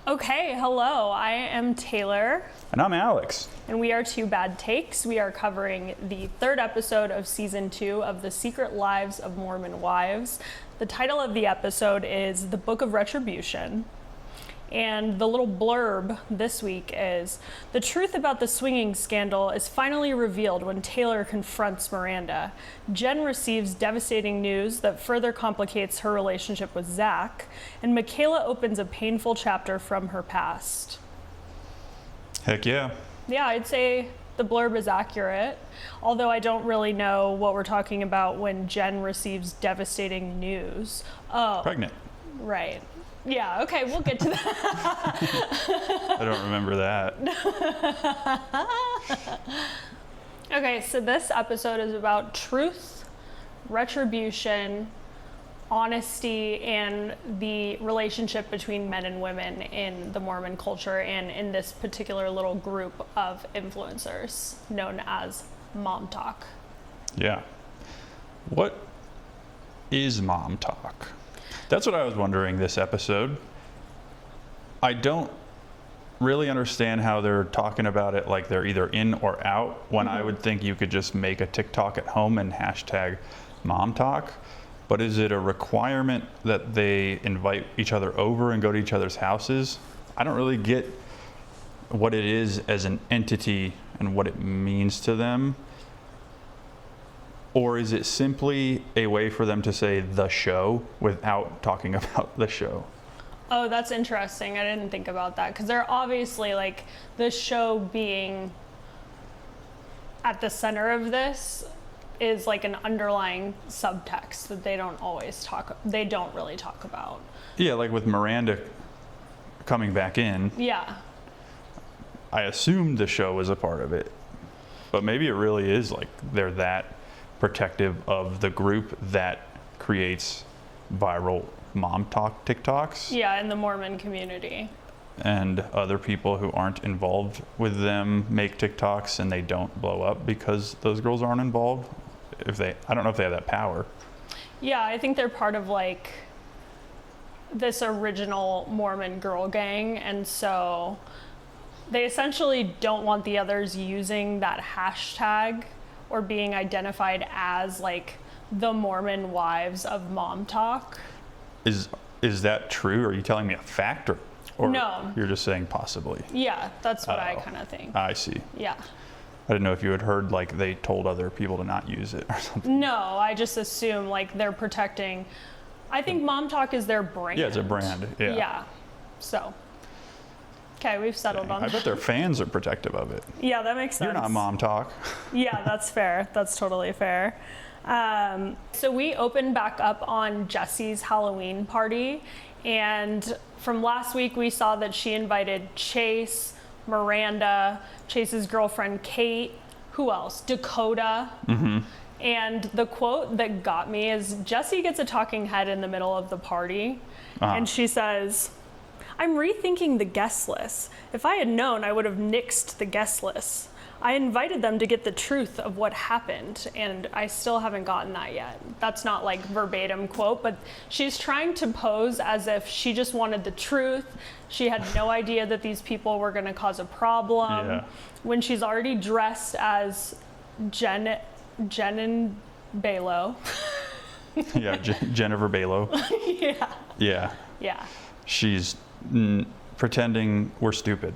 Okay, hello, I am Taylor. And I'm Alex. And we are Two Bad Takes. We are covering the third episode of season 2 of The Secret Lives of Mormon Wives. The title of the episode is The Book of Retribution. And the little blurb this week is, the truth about the swinging scandal is finally revealed when Taylor confronts Miranda. Jen receives devastating news that further complicates her relationship with Zach, and Mikayla opens a painful chapter from her past. Heck yeah. Yeah, I'd say the blurb is accurate, although I don't really know what we're talking about when Jen receives devastating news. Oh. Pregnant. Right. Yeah, okay, we'll get to that. I don't remember that. Okay, so this episode is about truth, retribution, honesty, and the relationship between men and women in the Mormon culture and in this particular little group of influencers known as Mom Talk. Yeah. What is Mom Talk? That's what I was wondering this episode. I don't really understand how they're talking about it like they're either in or out, when I would think you could just make a TikTok at home and hashtag Mom Talk. But is it a requirement that they invite each other over and go to each other's houses? I don't really get what it is as an entity and what it means to them. Or is it simply a way for them to say the show without talking about the show? Oh, that's interesting. I didn't think about that, because they're obviously like the show being at the center of this is like an underlying subtext that they don't really talk about. Yeah, like with Miranda coming back in. Yeah. I assumed the show was a part of it, but maybe it really is like they're that protective of the group that creates viral Mom Talk TikToks. Yeah, in the Mormon community. And other people who aren't involved with them make TikToks and they don't blow up because those girls aren't involved. I don't know if they have that power. Yeah, I think they're part of like this original Mormon girl gang, and so they essentially don't want the others using that hashtag or being identified as like the Mormon wives of Mom Talk. Is that true? Are you telling me a fact, or no? You're just saying possibly? Yeah, that's what I kind of think. I see. Yeah. I didn't know if you had heard like they told other people to not use it or something. No, I just assume like they're protecting. I think Mom Talk is their brand. Yeah, it's a brand. Yeah. Yeah. So. Okay, we've settled on that. I bet their fans are protective of it. Yeah, that makes sense. You're not Mom Talk. Yeah, that's fair. That's totally fair. So we opened back up on Jesse's Halloween party, and from last week we saw that she invited Chase, Miranda, Chase's girlfriend Kate, who else? Dakota. Mm-hmm. And the quote that got me is Jesse gets a talking head in the middle of the party, and she says, "I'm rethinking the guest list. If I had known, I would have nixed the guest list. I invited them to get the truth of what happened, and I still haven't gotten that yet." That's not like verbatim quote, but she's trying to pose as if she just wanted the truth. She had no idea that these people were going to cause a problem. When she's already dressed as Jen and Balo. Yeah, Jennifer Balo. Yeah. Yeah. Yeah. She's pretending we're stupid.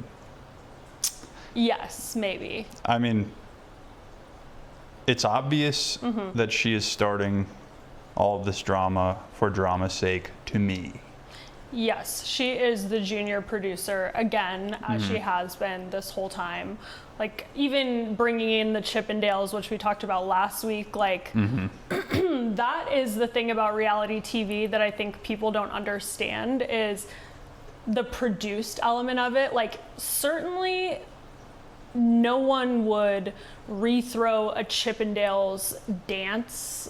Yes, maybe. I mean, it's obvious that she is starting all of this drama for drama's sake, to me. Yes, she is the junior producer again, as she has been this whole time. Like, even bringing in the Chippendales, which we talked about last week, like, that is the thing about reality TV that I think people don't understand, is the produced element of it. Like, certainly no one would rethrow a Chippendales dance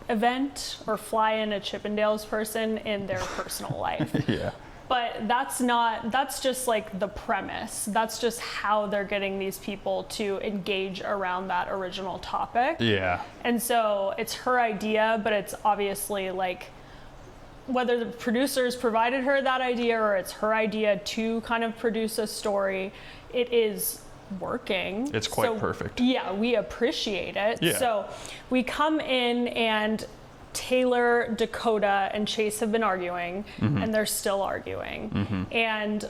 event or fly in a Chippendales person in their personal life. Yeah. But that's just like the premise. That's just how they're getting these people to engage around that original topic. Yeah. And so it's her idea, but it's obviously like whether the producers provided her that idea or it's her idea to kind of produce a story, it is working. It's quite perfect. Yeah, we appreciate it. Yeah. So we come in and Taylor, Dakota, and Chase have been arguing, and they're still arguing. And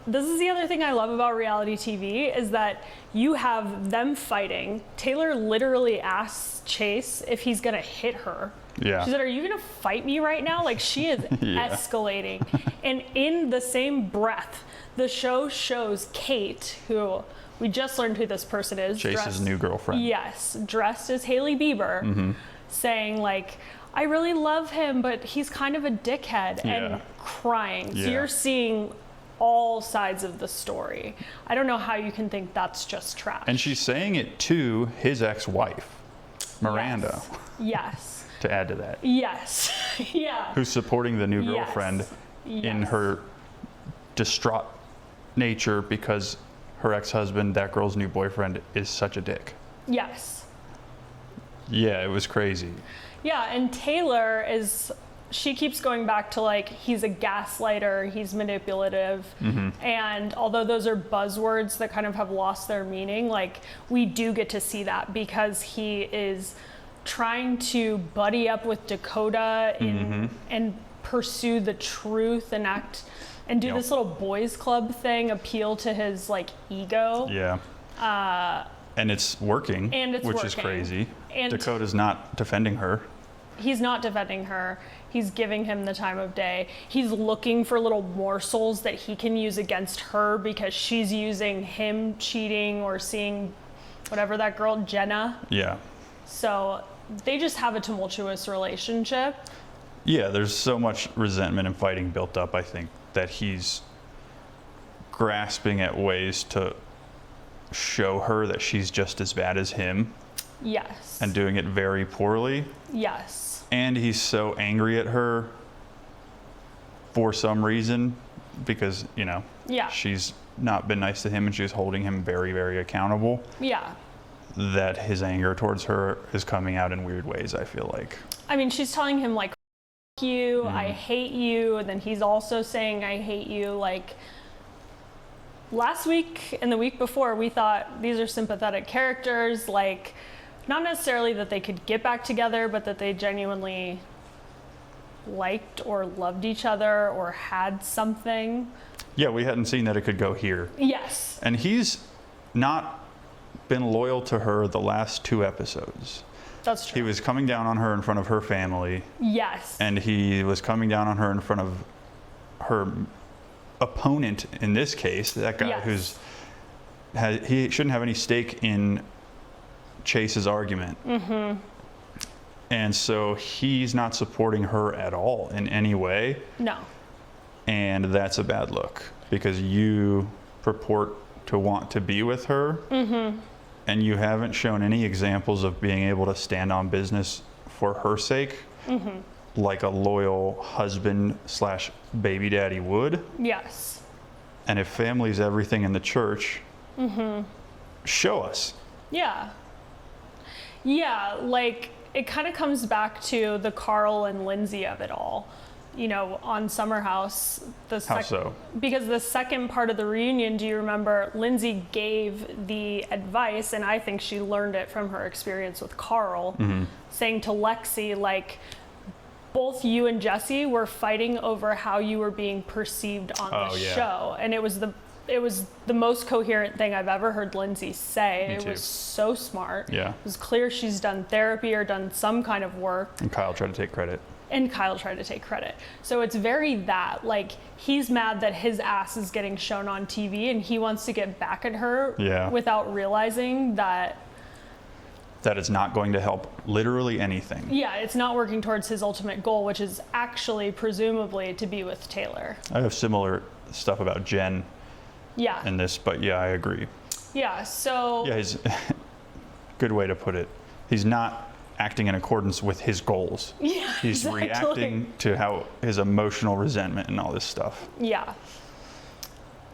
this is the other thing I love about reality TV is that you have them fighting. Taylor literally asks Chase if he's gonna hit her. Yeah. She said, "Are you gonna fight me right now?" Like, she is escalating. And in the same breath, the show shows Kate, who we just learned who this person is. Chase's new girlfriend. Yes, dressed as Hailey Bieber, saying like, "I really love him, but he's kind of a dickhead," and crying. So you're seeing all sides of the story. I don't know how you can think that's just trash. And she's saying it to his ex-wife, Miranda. Yes. To add to that. Yes. Yeah. Who's supporting the new girlfriend in her distraught nature because her ex-husband, that girl's new boyfriend, is such a dick. Yes. Yeah, it was crazy. Yeah, and Taylor she keeps going back to like, he's a gaslighter, he's manipulative. And although those are buzzwords that kind of have lost their meaning, like, we do get to see that because he is trying to buddy up with Dakota and pursue the truth and do this little boys club thing, appeal to his like ego. Yeah. And it's working, which is crazy. And Dakota's not defending her. He's not defending her. He's giving him the time of day. He's looking for little morsels that he can use against her because she's using him cheating or seeing whatever that girl, Jenna. Yeah. So they just have a tumultuous relationship. Yeah, there's so much resentment and fighting built up, I think, that he's grasping at ways to show her that she's just as bad as him. Yes. And doing it very poorly. Yes. And he's so angry at her for some reason because, she's not been nice to him and she's holding him very, very accountable. Yeah. That his anger towards her is coming out in weird ways, I feel like. I mean, she's telling him like, "F you, I hate you," and then he's also saying, "I hate you." Like, last week and the week before, we thought these are sympathetic characters, like, not necessarily that they could get back together, but that they genuinely liked or loved each other or had something. Yeah, we hadn't seen that it could go here. Yes. And he's not been loyal to her the last 2 episodes. That's true. He was coming down on her in front of her family. Yes. And he was coming down on her in front of her opponent in this case, that guy he shouldn't have any stake in Chase's argument. And so he's not supporting her at all in any way. No. And that's a bad look because you purport to want to be with her and you haven't shown any examples of being able to stand on business for her sake like a loyal husband / baby daddy would. Yes. And if family's everything in the church, show us. Yeah. Yeah, like, it kind of comes back to the Carl and Lindsay of it all. On Summer House. How so? Because the second part of the reunion, do you remember, Lindsay gave the advice, and I think she learned it from her experience with Carl, saying to Lexi, like, both you and Jesse were fighting over how you were being perceived on the show. And it was the most coherent thing I've ever heard Lindsay say. Me it too. was so smart. Yeah. It was clear she's done therapy or done some kind of work. And Kyle tried to take credit. So it's very that, like, he's mad that his ass is getting shown on TV and he wants to get back at her without realizing that it's not going to help literally anything. Yeah, it's not working towards his ultimate goal, which is actually presumably to be with Taylor. I have similar stuff about Jen in this, but yeah, I agree. Yeah, so... Yeah, he's good way to put it. He's not acting in accordance with his goals. Yeah, he's reacting to how his emotional resentment and all this stuff. Yeah.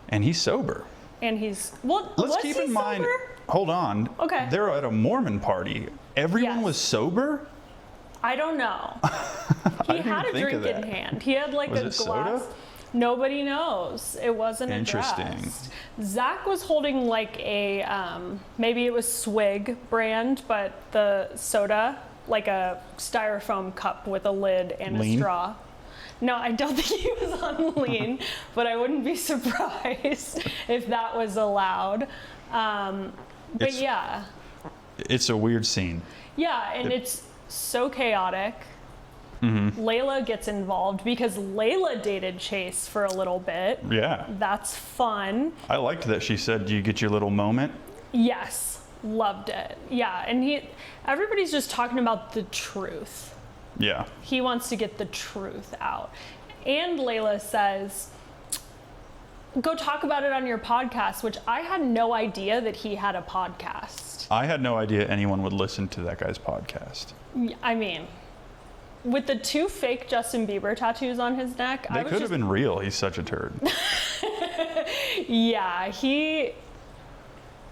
And he's sober. And he's... Well, let's keep in mind... Hold on. Okay. They're at a Mormon party. Everyone was sober? I don't know. He had a drink in hand. He had like Was a it glass. soda? Nobody knows. It wasn't Interesting. addressed. Zach was holding like a, maybe it was Swig brand, but the soda, like a styrofoam cup with a lid and Lean? a straw. No, I don't think he was on lean, but I wouldn't be surprised if that was allowed. But It's- yeah. It's a weird scene. Yeah, and it's so chaotic. Mm-hmm. Layla gets involved because Layla dated Chase for a little bit. Yeah. That's fun. I liked that she said, "Do you get your little moment?" Yes, loved it. Yeah, and everybody's just talking about the truth. Yeah. He wants to get the truth out. And Layla says, go talk about it on your podcast, which I had no idea that he had a podcast. I had no idea anyone would listen to that guy's podcast. I mean, with the 2 fake Justin Bieber tattoos on his neck, They could have been real. He's such a turd. Yeah,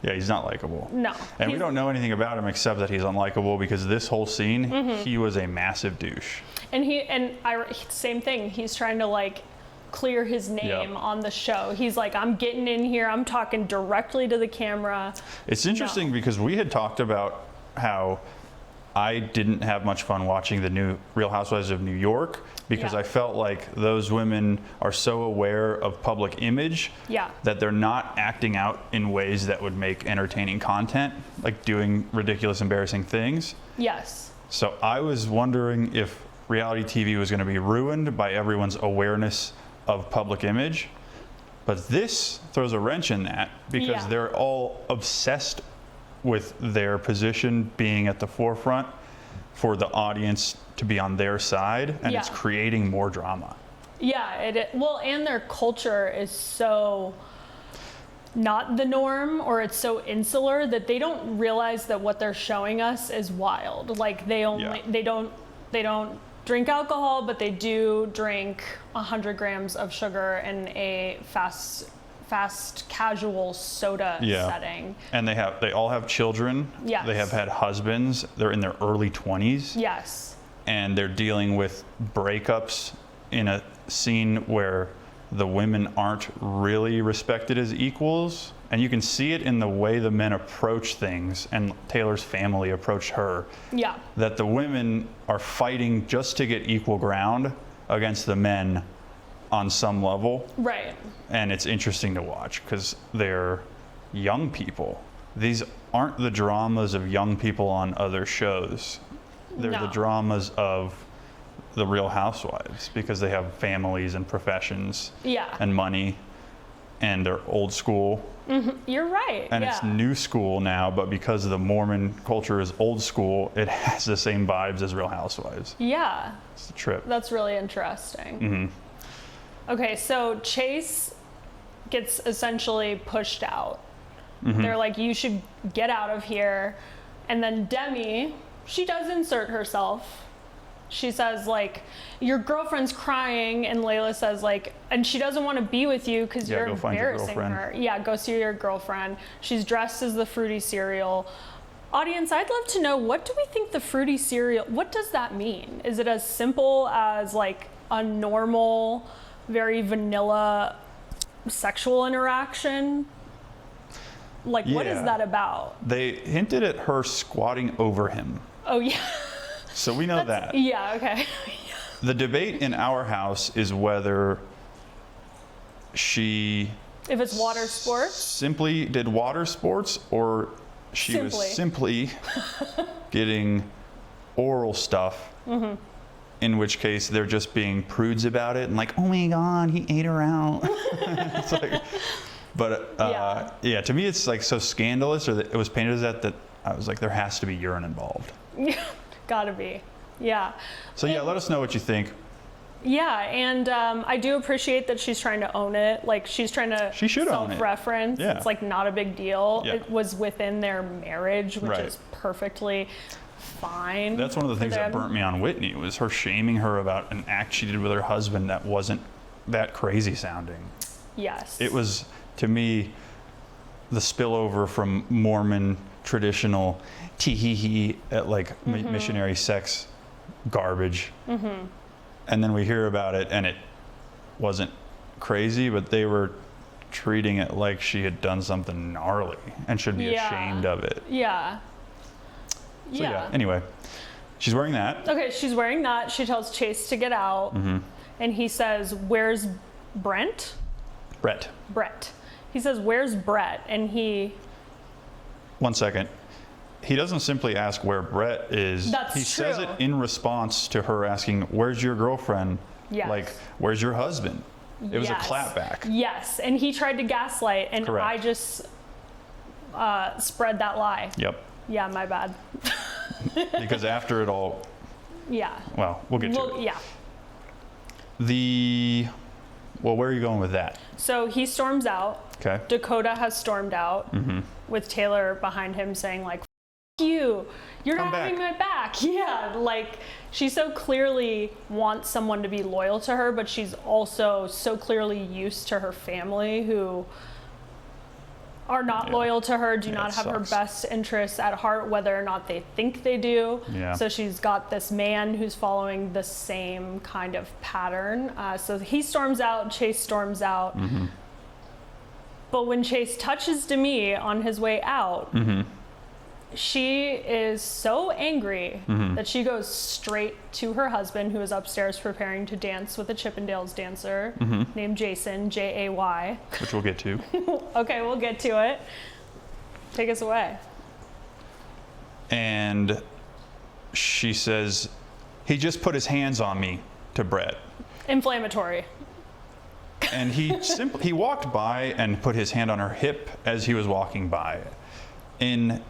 Yeah, he's not likable. no. And we he's- don't know anything about him except that he's unlikable because this whole scene, Mm-hmm. he was a massive douche. Same thing. He's trying to like clear his name Yep. on the show. He's like, I'm getting in here. I'm talking directly to the camera. It's interesting because we had talked about how I didn't have much fun watching the new Real Housewives of New York because Yeah. I felt like those women are so aware of public image Yeah. that they're not acting out in ways that would make entertaining content, like doing ridiculous, embarrassing things. Yes. So I was wondering if reality TV was going to be ruined by everyone's awareness of public image. But this throws a wrench in that because Yeah. they're all obsessed with their position being at the forefront for the audience to be on their side, and it's Yeah. creating more drama. Yeah. Well, and their culture is so not the norm, or it's so insular that they don't realize that what they're showing us is wild. Like they don't drink alcohol, but they do drink 100 grams of sugar in a fast casual soda Yeah. setting. And they all have children. Yes. They have had husbands. They're in their early 20s. Yes. And they're dealing with breakups in a scene where the women aren't really respected as equals. And you can see it in the way the men approach things, and Taylor's family approached her, Yeah. that the women are fighting just to get equal ground against the men on some level. Right. And it's interesting to watch because they're young people. These aren't the dramas of young people on other shows. They're the No. dramas of the Real Housewives because they have families and professions Yeah. and money, and they're old school. You're right. And yeah. it's new school now, but because the Mormon culture is old school, it has the same vibes as Real Housewives. Yeah. It's a trip. That's really interesting. Mm-hmm. Okay, so Chase gets essentially pushed out. Mm-hmm. They're like, you should get out of here. And then Demi, she does insert herself. She says, like, your girlfriend's crying. And Layla says, like, and she doesn't want to be with you because Yeah, you're go find your embarrassing girlfriend. her. Yeah, go see your girlfriend. She's dressed as the fruity cereal. Audience, I'd love to know, what do we think the fruity cereal, what does that mean? Is it as simple as like a normal, very vanilla sexual interaction? Like, what is Yeah. that about? They hinted at her squatting over him. Oh, yeah. So we know that. Yeah, okay. The debate in our house is whether she If it's water sports? simply did water sports or she was simply getting oral stuff, in which case they're just being prudes about it and like, oh my God, he ate her out. It's like, but yeah, to me it's like so scandalous, or that it was painted as that I was like, there has to be urine involved. Gotta be. Yeah. So yeah, let us know what you think. Yeah, and I do appreciate that she's trying to own it. Like, she's trying to She should own it. self-reference. Yeah. It's like not a big deal. Yeah. It was within their marriage, which Right. is perfectly fine. That's one of the for things that them. burnt me on Whitney, was her shaming her about an act she did with her husband that wasn't that crazy sounding. Yes. It was, to me, the spillover from Mormon traditional tee-hee-hee at like missionary sex garbage. And then we hear about it, and it wasn't crazy, but they were treating it like she had done something gnarly and should be ashamed of it. Yeah. So yeah, anyway, she's wearing that. Okay, she's wearing that. She tells Chase to get out. And he says, where's Brett. He says, where's Brett? And he... 1 second. He doesn't simply ask where Brett is. That's he true. says it in response to her asking, where's your girlfriend? Yes. Like, where's your husband? It was a clapback. Yes, and he tried to gaslight, and Correct. I just spread that lie. Yep. Yeah, my bad. Because after it all, Yeah. well, we'll get to it. Yeah. Well, where are you going with that? So he storms out. Okay. Dakota has stormed out with Taylor behind him saying like, F you, you're Come not having my back. Yeah, like she so clearly wants someone to be loyal to her, but she's also so clearly used to her family who are not loyal to her, do not have her best interests at heart, whether or not they think they do. Yeah. So she's got this man who's following the same kind of pattern. So he storms out, Chase storms out. But when Chase touches Demi on his way out, she is so angry that she goes straight to her husband, who is upstairs preparing to dance with a Chippendales dancer named Jason, Jay. Which we'll get to. Okay, we'll get to it. Take us away. And she says, he just put his hands on me to Brett. Inflammatory. And he walked by and put his hand on her hip as he was walking by. And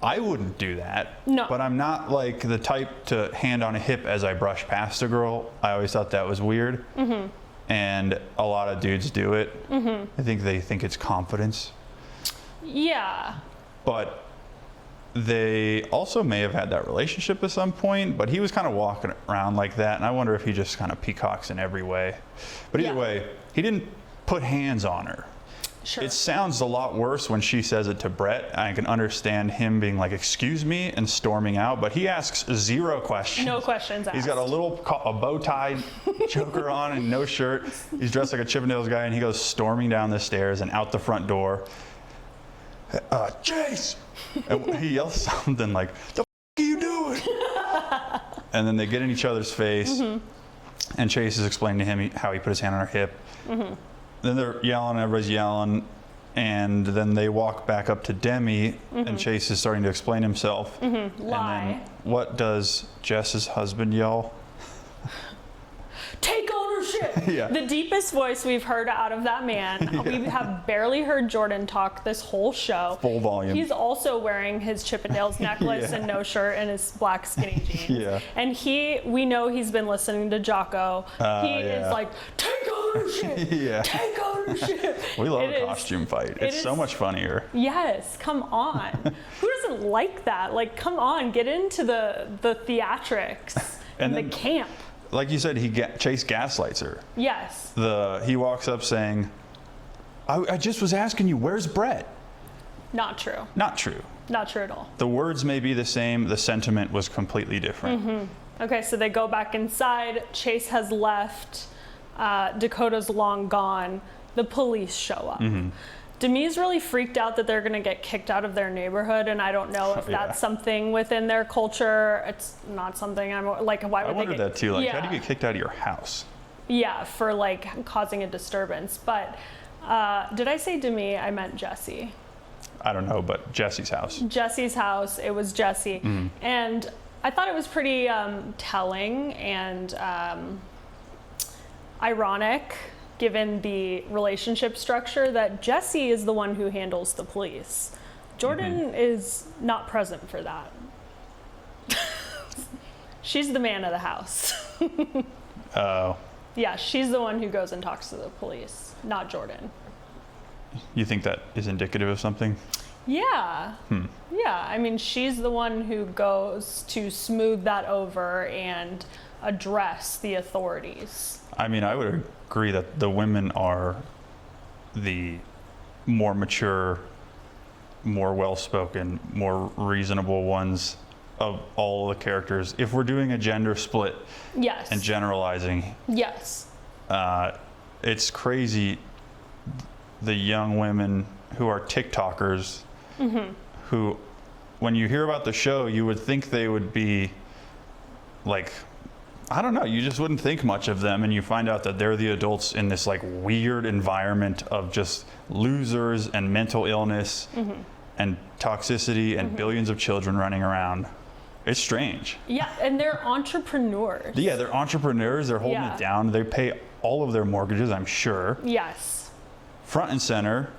I wouldn't do that. No. But I'm not like the type to hand on a hip as I brush past a girl. I always thought that was weird. And a lot of dudes do it. I think they think it's confidence. Yeah. But they also may have had that relationship at some point, but he was kind of walking around like that, and I wonder if he just kind of peacocks in every way. But either way, he didn't put hands on her. Sure. It sounds a lot worse when she says it to Brett. I can understand him being like, excuse me, and storming out, but he asks 0 questions. No questions asked. He's got a bow tie choker on and no shirt. He's dressed like a Chippendales guy, and he goes storming down the stairs and out the front door. Chase! And he yells something like, the f*** are you doing? And then they get in each other's face, and Chase is explaining to him how he put his hand on her hip. Then they're yelling, everybody's yelling, and then they walk back up to Demi, and Chase is starting to explain himself. Lie. And then what does Jess's husband yell? Take ownership. Yeah. The deepest voice we've heard out of that man. We have barely heard Jordan talk this whole show. Full volume. He's also wearing his Chippendales necklace and no shirt and his black skinny jeans. And we know he's been listening to Jocko. He is like, take ownership. Take ownership. We love a costume fight. It's so much funnier. Yes, come on. Who doesn't like that? Like, come on, get into the theatrics and the camp. Like you said, Chase gaslights her. Yes. He walks up saying, I just was asking you, where's Brett? Not true. Not true. Not true at all. The words may be the same. The sentiment was completely different. Okay, so they go back inside. Chase has left. Dakota's long gone. The police show up. Demi's really freaked out that they're going to get kicked out of their neighborhood, and I don't know if that's something within their culture. It's not something I'm like, why would I wondered that too. Like, how do you get kicked out of your house? Yeah, for like causing a disturbance. But did I say Demi? I meant Jesse. I don't know, but Jesse's house. Jesse's house. It was Jesse. And I thought it was pretty telling and ironic, given the relationship structure, that Jesse is the one who handles the police. Jordan is not present for that. She's the man of the house. Oh. Yeah, she's the one who goes and talks to the police, not Jordan. You think that is indicative of something? Yeah. Yeah, I mean, she's the one who goes to smooth that over and address the authorities. I mean, I would agree that the women are the more mature, more well-spoken, more reasonable ones of all the characters. If we're doing a gender split Yes. and generalizing, Yes. it's crazy the young women who are TikTokers who, when you hear about the show, you would think they would be like, I don't know, you just wouldn't think much of them, and you find out that they're the adults in this like weird environment of just losers and mental illness and toxicity and billions of children running around. It's strange. Yeah, and they're entrepreneurs. Yeah, they're entrepreneurs, they're holding Yeah. it down, they pay all of their mortgages, I'm sure. Yes. Front and center.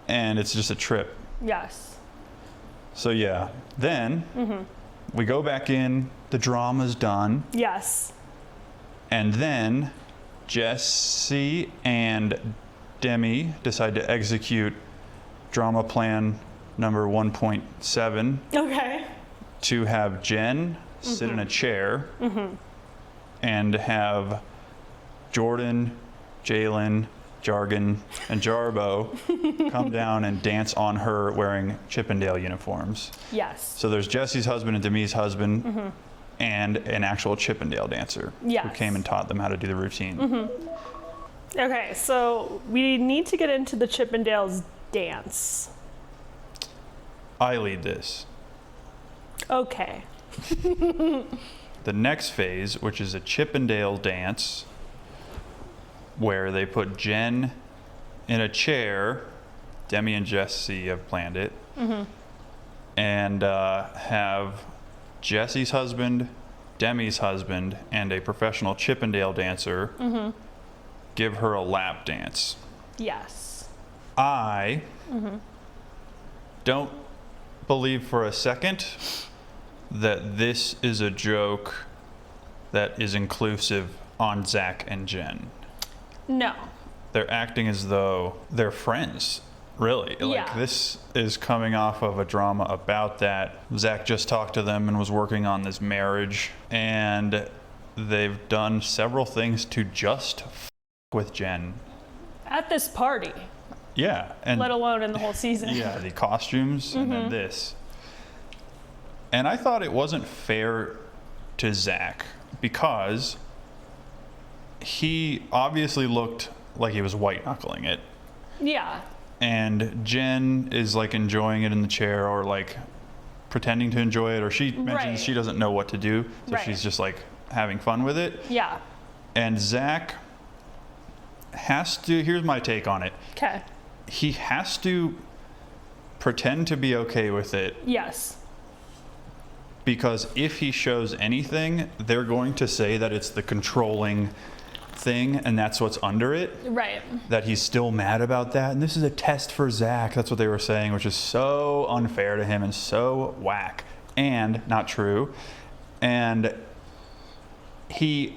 And it's just a trip. Yes. So yeah, then we go back in, the drama's done, Yes. and then Jesse and Demi decide to execute drama plan number 1.7 Okay. to have Jen sit in a chair and have Jordan, Jalen, Jargon, and Jarbo come down and dance on her wearing Chippendale uniforms. Yes. So there's Jesse's husband and Demi's husband and an actual Chippendale dancer who Yes. came and taught them how to do the routine. Okay, so we need to get into the Chippendales dance. I lead this. Okay. The next phase, which is a Chippendale dance, where they put Jen in a chair, Demi and Jesse have planned it, and have Jesse's husband, Demi's husband, and a professional Chippendale dancer give her a lap dance. Yes. I don't believe for a second that this is a joke that is inclusive on Zach and Jen. No. They're acting as though they're friends, really. Yeah. Like, this is coming off of a drama about that. Zach just talked to them and was working on this marriage, and they've done several things to just with Jen. At this party, Yeah, and let alone in the whole season. yeah, the costumes and then this. And I thought it wasn't fair to Zach because he obviously looked like he was white knuckling it. Yeah. And Jen is like enjoying it in the chair or like pretending to enjoy it, or she mentions Right. she doesn't know what to do, so Right. she's just like having fun with it. Yeah. And Zach has to, here's my take on it. Okay. He has to pretend to be okay with it, Yes. because if he shows anything, they're going to say that it's the controlling thing and that's what's under it, Right. that he's still mad about that. And this is a test for Zach. That's what they were saying, which is so unfair to him and so whack and not true. And he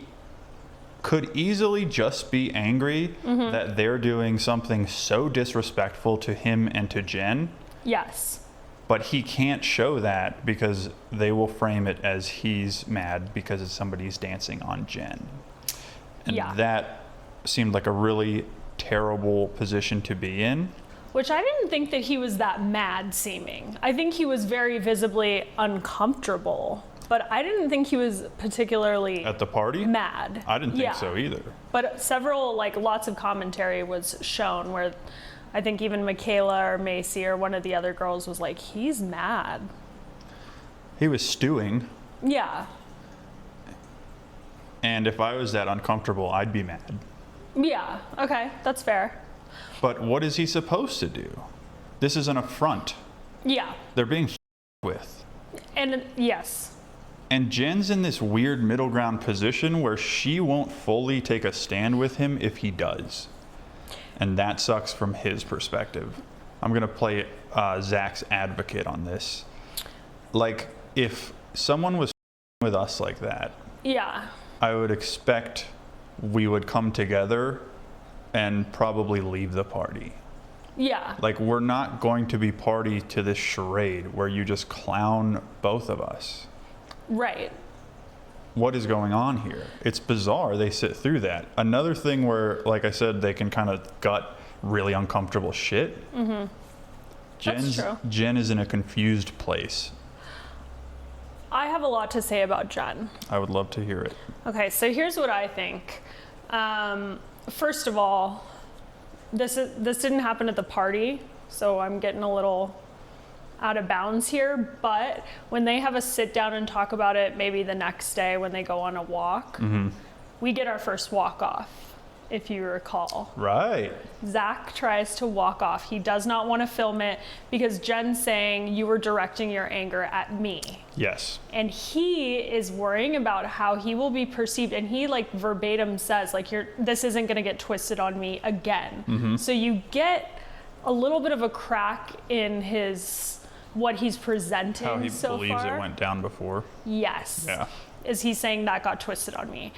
could easily just be angry that they're doing something so disrespectful to him and to Jen. Yes. But he can't show that because they will frame it as he's mad because somebody's dancing on Jen. And Yeah. that seemed like a really terrible position to be in. Which I didn't think that he was that mad seeming. I think he was very visibly uncomfortable, but I didn't think he was particularly At the party? mad. I didn't think Yeah. so either. But several, like lots of commentary was shown where I think even Mikayla or Macy or one of the other girls was like, he's mad. He was stewing, Yeah. and if I was that uncomfortable, I'd be mad. Yeah. Okay. That's fair. But what is he supposed to do? This is an affront. Yeah. They're being with. And yes. And Jen's in this weird middle ground position where she won't fully take a stand with him if he does. And that sucks from his perspective. I'm going to play Zach's advocate on this. Like, if someone was with us like that, Yeah. I would expect we would come together and probably leave the party. Yeah. Like, we're not going to be party to this charade where you just clown both of us. Right. What is going on here? It's bizarre they sit through that. Another thing where, like I said, they can kind of gut really uncomfortable shit. That's true. Jen is in a confused place. I have a lot to say about Jen. I would love to hear it. Okay, so here's what I think. First of all, this didn't happen at the party, so I'm getting a little out of bounds here, but when they have a sit down and talk about it, maybe the next day when they go on a walk, we get our first walk off, if you recall. Right. Zach tries to walk off. He does not want to film it because Jen's saying you were directing your anger at me. Yes. And he is worrying about how he will be perceived, and he like verbatim says like this isn't going to get twisted on me again. So you get a little bit of a crack in what he's presenting How he so believes far. it went down before. Yes. Yeah. Is he saying that got twisted on me?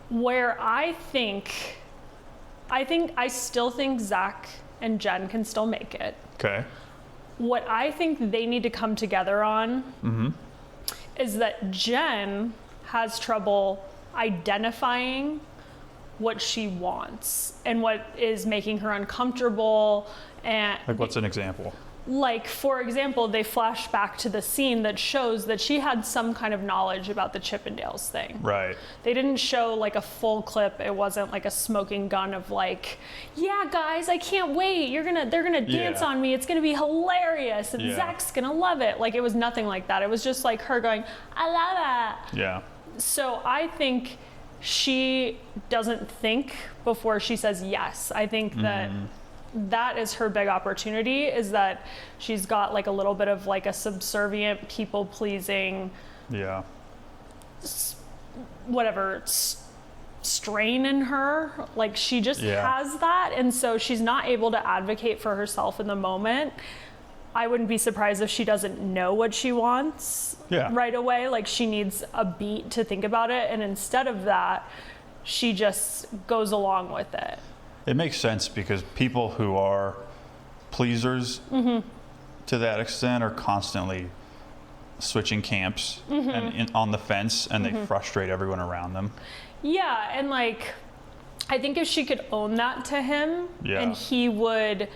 Where I still think Zach and Jen can still make it. Okay. What I think they need to come together on is that Jen has trouble identifying what she wants and what is making her uncomfortable. And Like, what's an example? like, for example, they flash back to the scene that shows that she had some kind of knowledge about the Chippendales thing. Right. They didn't show like a full clip. It wasn't like a smoking gun of like, yeah, guys, I can't wait. They're gonna dance on me. It's gonna be hilarious. And Zach's gonna love it. Like, it was nothing like that. It was just like her going, I love it. Yeah. So I think she doesn't think before she says yes. I think that is her big opportunity, is that she's got like a little bit of like a subservient, people pleasing, strain in her. Like, she just has that, and so she's not able to advocate for herself in the moment. I wouldn't be surprised if she doesn't know what she wants right away. Like, she needs a beat to think about it, and instead of that, she just goes along with it. It makes sense because people who are pleasers to that extent are constantly switching camps and on the fence, and they frustrate everyone around them. Yeah, and like, I think if she could own that to him and he would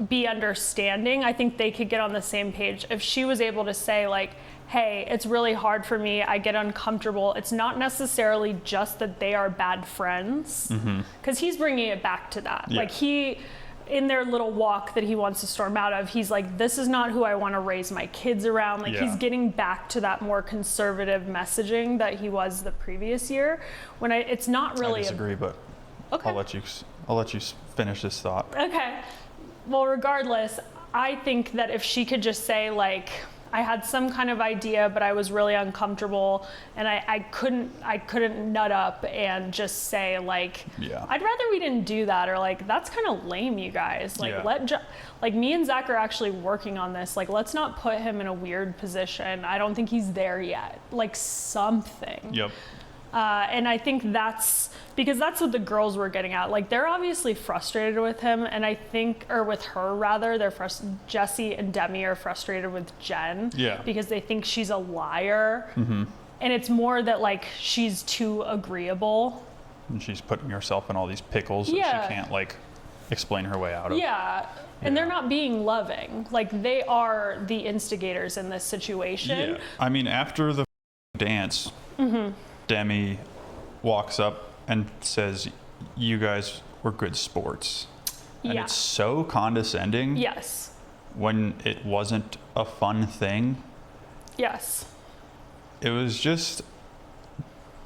be understanding, I think they could get on the same page. If she was able to say like, hey, it's really hard for me, I get uncomfortable. It's not necessarily just that they are bad friends, because he's bringing it back to that. Like, he, in their little walk that he wants to storm out of, he's like, this is not who I want to raise my kids around. Like, he's getting back to that more conservative messaging that he was the previous year. When it's not really. I disagree, but I'll let you finish this thought. Okay. Well, regardless, I think that if she could just say like, I had some kind of idea, but I was really uncomfortable, and I couldn't nut up and just say like, I'd rather we didn't do that, or like, that's kind of lame, you guys. Like, like, me and Zach are actually working on this. Like, let's not put him in a weird position. I don't think he's there yet. Like, something. Yep. And I think that's because that's what the girls were getting at. Like, they're obviously frustrated with him, and I think, or with her rather, Jesse and Demi are frustrated with Jen because they think she's a liar. And it's more that like, she's too agreeable. And she's putting herself in all these pickles that she can't like explain her way out of. And they're not being loving. Like, they are the instigators in this situation. I mean, after the dance, Demi walks up and says, you guys were good sports. And it's so condescending. Yes. When it wasn't a fun thing. Yes. It was just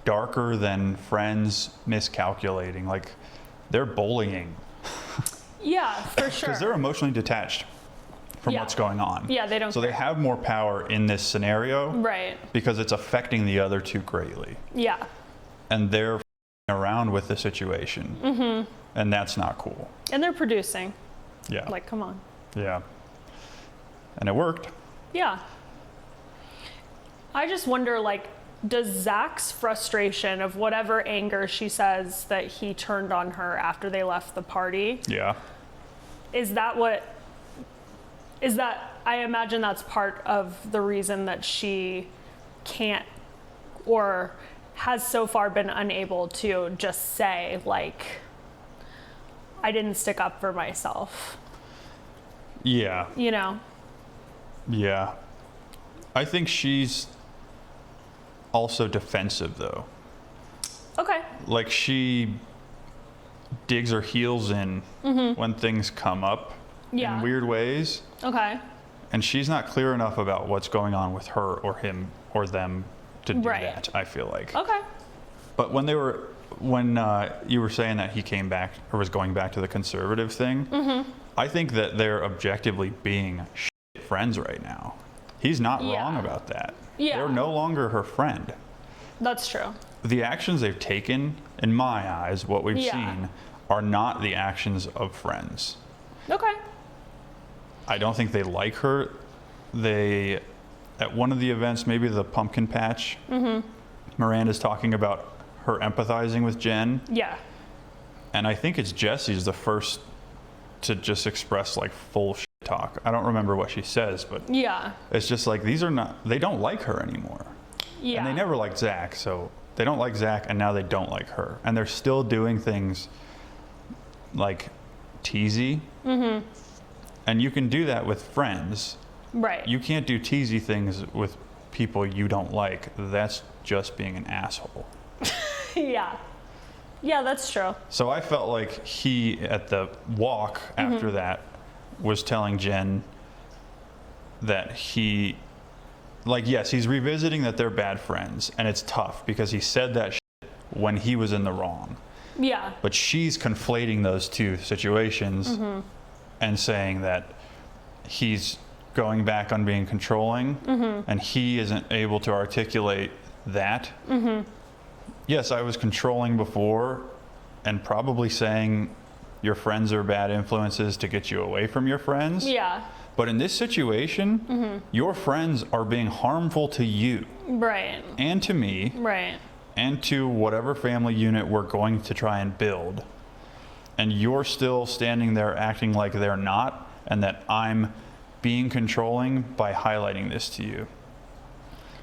darker than friends miscalculating. Like, they're bullying. Yeah, for sure. Because they're emotionally detached from what's going on. Yeah, they don't. So they have more power in this scenario. Right. Because it's affecting the other two greatly. Yeah. And they're around with the situation. And that's not cool. And they're producing. Yeah. Like, come on. Yeah. And it worked. Yeah. I just wonder, like, does Zach's frustration of whatever anger she says that he turned on her after they left the party? Is that I imagine that's part of the reason that she can't, or has so far been unable to just say, like, I didn't stick up for myself. Yeah. You know? Yeah. I think she's also defensive, though. Okay. Like, she digs her heels in when things come up in weird ways. Okay. And she's not clear enough about what's going on with her or him or them to do that, I feel like. Okay. But when you were saying that he came back or was going back to the conservative thing, I think that they're objectively being shit friends right now. He's not wrong about that. Yeah. They're no longer her friend. That's true. The actions they've taken, in my eyes, what we've seen, are not the actions of friends. Okay. I don't think they like her. They, at one of the events, maybe the pumpkin patch, Miranda's talking about her empathizing with Jen. Yeah. And I think it's Jesse's the first to just express like full shit talk. I don't remember what she says, but it's just like, they don't like her anymore. Yeah. And they never liked Zach, so they don't like Zach, and now they don't like her. And they're still doing things like teasy. And you can do that with friends. Right. You can't do teasy things with people you don't like. That's just being an asshole. Yeah, that's true. So I felt like he, at the walk after that, was telling Jen that he, like, yes, he's revisiting that they're bad friends, and it's tough because he said that shit when he was in the wrong. Yeah. But she's conflating those two situations and saying that he's going back on being controlling, and he isn't able to articulate that. Yes, I was controlling before and probably saying your friends are bad influences to get you away from your friends. Yeah. But in this situation, your friends are being harmful to you. Right. And to me. Right. And to whatever family unit we're going to try and build. And you're still standing there acting like they're not, and that I'm being controlling by highlighting this to you.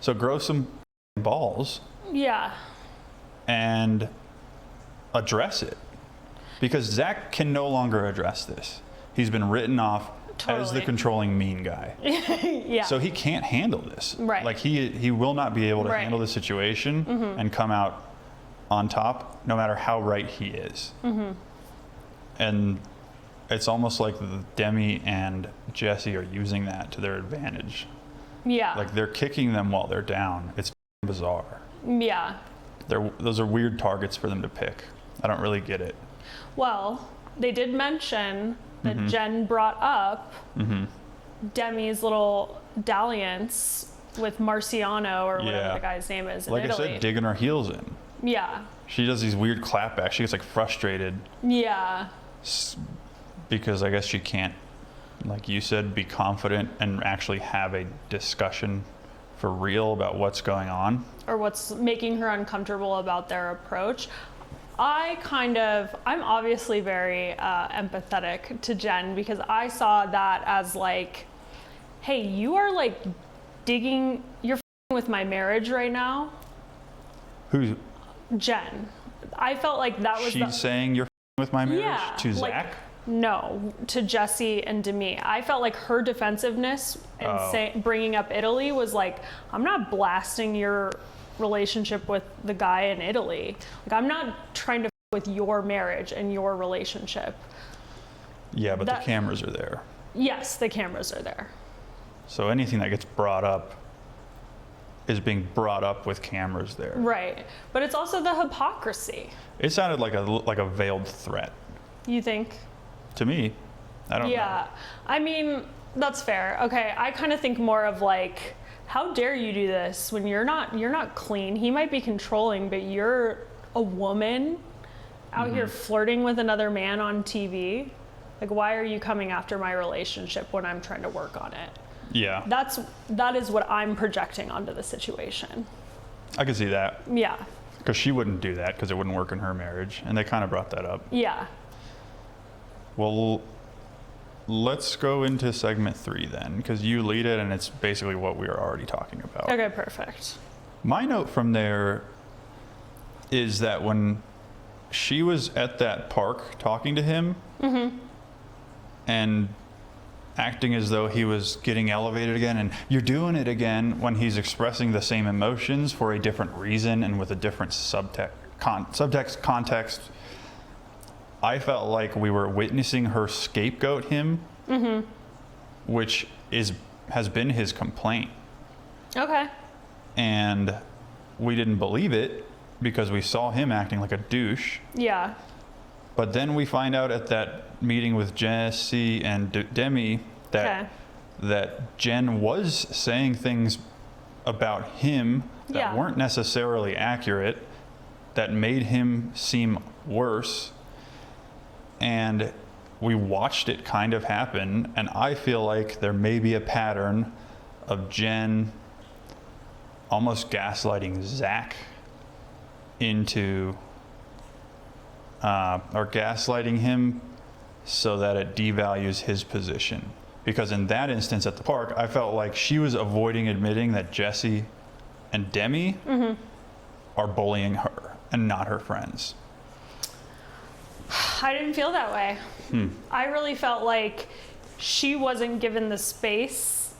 So grow some balls. Yeah. And address it. Because Zach can no longer address this. He's been written off as the controlling mean guy. Yeah. So he can't handle this. Right. Like he will not be able to handle the situation and come out on top no matter how right he is. And it's almost like Demi and Jesse are using that to their advantage. Yeah. Like they're kicking them while they're down. It's bizarre. Yeah. Those are weird targets for them to pick. I don't really get it. Well, they did mention that Jen brought up Demi's little dalliance with Marciano or whatever the guy's name is in Italy. Italy. I said, digging her heels in. Yeah. She does these weird clapbacks. She gets like frustrated. Yeah. Because I guess she can't, like you said, be confident and actually have a discussion for real about what's going on. Or what's making her uncomfortable about their approach. I'm obviously very empathetic to Jen because I saw that as like, hey, you are like you're with my marriage right now. Who's? Jen. I felt like that was She's saying you're with my marriage to Zach? No, to Jesse and Demi. I felt like her defensiveness and bringing up Italy was like, I'm not blasting your relationship with the guy in Italy. Like, I'm not trying to with your marriage and your relationship. Yeah, but the cameras are there. Yes, the cameras are there. So anything that gets brought up is being brought up with cameras there. Right, but it's also the hypocrisy. It sounded like a veiled threat. You think? To me, I don't know. Yeah, I mean, that's fair. Okay, I kind of think more of like, how dare you do this when you're not clean? He might be controlling, but you're a woman out here flirting with another man on TV. Like, why are you coming after my relationship when I'm trying to work on it? Yeah. That is what I'm projecting onto the situation. I can see that. Yeah. Because she wouldn't do that because it wouldn't work in her marriage. And they kind of brought that up. Yeah. Well, let's go into segment 3 then, because you lead it and it's basically what we were already talking about. Okay, perfect. My note from there is that when she was at that park talking to him, and acting as though he was getting elevated again, and you're doing it again when he's expressing the same emotions for a different reason and with a different subtext context. I felt like we were witnessing her scapegoat him, which has been his complaint. Okay. And we didn't believe it because we saw him acting like a douche. Yeah. But then we find out at that meeting with Jesse and Demi that Jen was saying things about him that weren't necessarily accurate, that made him seem worse. And we watched it kind of happen, and I feel like there may be a pattern of Jen almost gaslighting Zach into or gaslighting him so that it devalues his position. Because in that instance at the park, I felt like she was avoiding admitting that Jesse and Demi are bullying her and not her friends. I didn't feel that way. I really felt like she wasn't given the space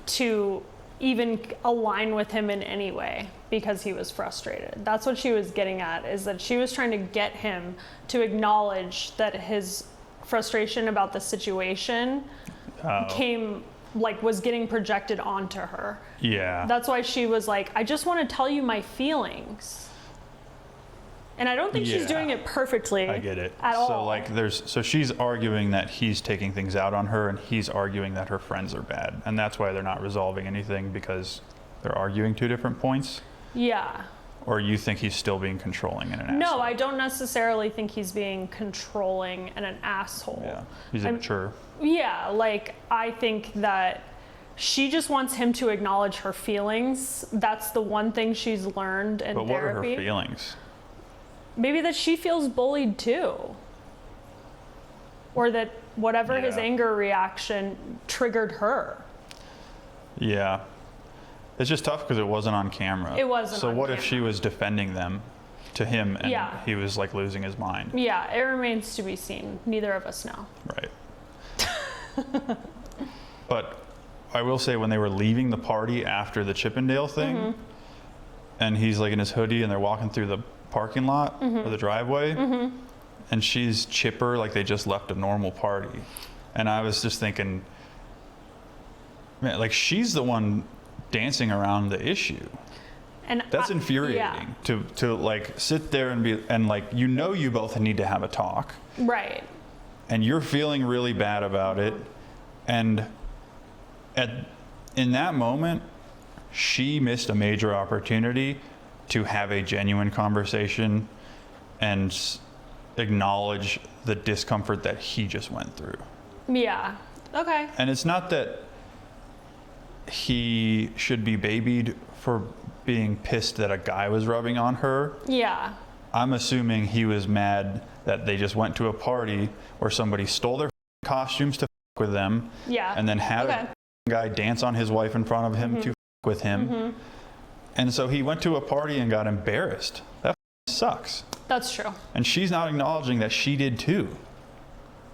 to even align with him in any way because he was frustrated. That's what she was getting at, is that she was trying to get him to acknowledge that his frustration about the situation was getting projected onto her. Yeah. That's why she was like, I just want to tell you my feelings. And I don't think she's doing it perfectly. I get it. At all. So like so she's arguing that he's taking things out on her, and he's arguing that her friends are bad. And that's why they're not resolving anything, because they're arguing two different points. Yeah. Or you think he's still being controlling and an asshole? No, I don't necessarily think he's being controlling and an asshole. Yeah. He's immature. Yeah, like I think that she just wants him to acknowledge her feelings. That's the one thing she's learned in therapy. But what are her feelings? Maybe that she feels bullied too. Or that whatever his anger reaction triggered her. Yeah. It's just tough because it wasn't on camera. It wasn't So on what camera. if she was defending them to him and he was like losing his mind? Yeah, it remains to be seen. Neither of us know. Right. But I will say, when they were leaving the party after the Chippendale thing, and he's like in his hoodie and they're walking through the parking lot or the driveway, and she's chipper like they just left a normal party. And I was just thinking, man, like she's the one dancing around the issue. And that's infuriating to like sit there and be, and like, you know, you both need to have a talk. Right. And you're feeling really bad about it. And in that moment, she missed a major opportunity to have a genuine conversation and acknowledge the discomfort that he just went through. Yeah. Okay. And it's not that he should be babied for being pissed that a guy was rubbing on her. Yeah. I'm assuming he was mad that they just went to a party where somebody stole their costumes to with them. Yeah. And then had a guy dance on his wife in front of him to with him. And so he went to a party and got embarrassed. That sucks. That's true. And she's not acknowledging that she did too.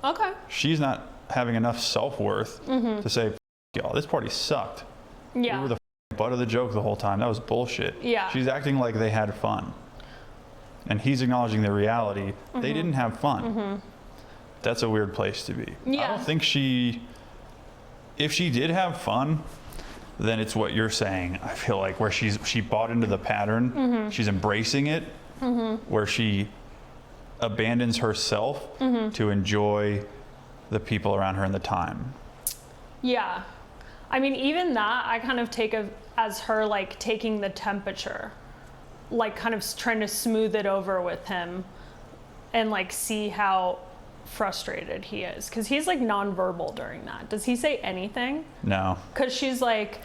Okay. She's not having enough self-worth to say, y'all, this party sucked. Yeah. We were the butt of the joke the whole time. That was bullshit. Yeah. She's acting like they had fun. And he's acknowledging the reality. They didn't have fun. That's a weird place to be. Yeah. I don't think if she did have fun, then it's what you're saying. I feel like where she bought into the pattern, she's embracing it, where she abandons herself to enjoy the people around her and the time. Yeah. I mean, even that I kind of take as her like taking the temperature, like kind of trying to smooth it over with him and like see how frustrated he is, because he's like nonverbal during that. Does he say anything? No. Because she's like,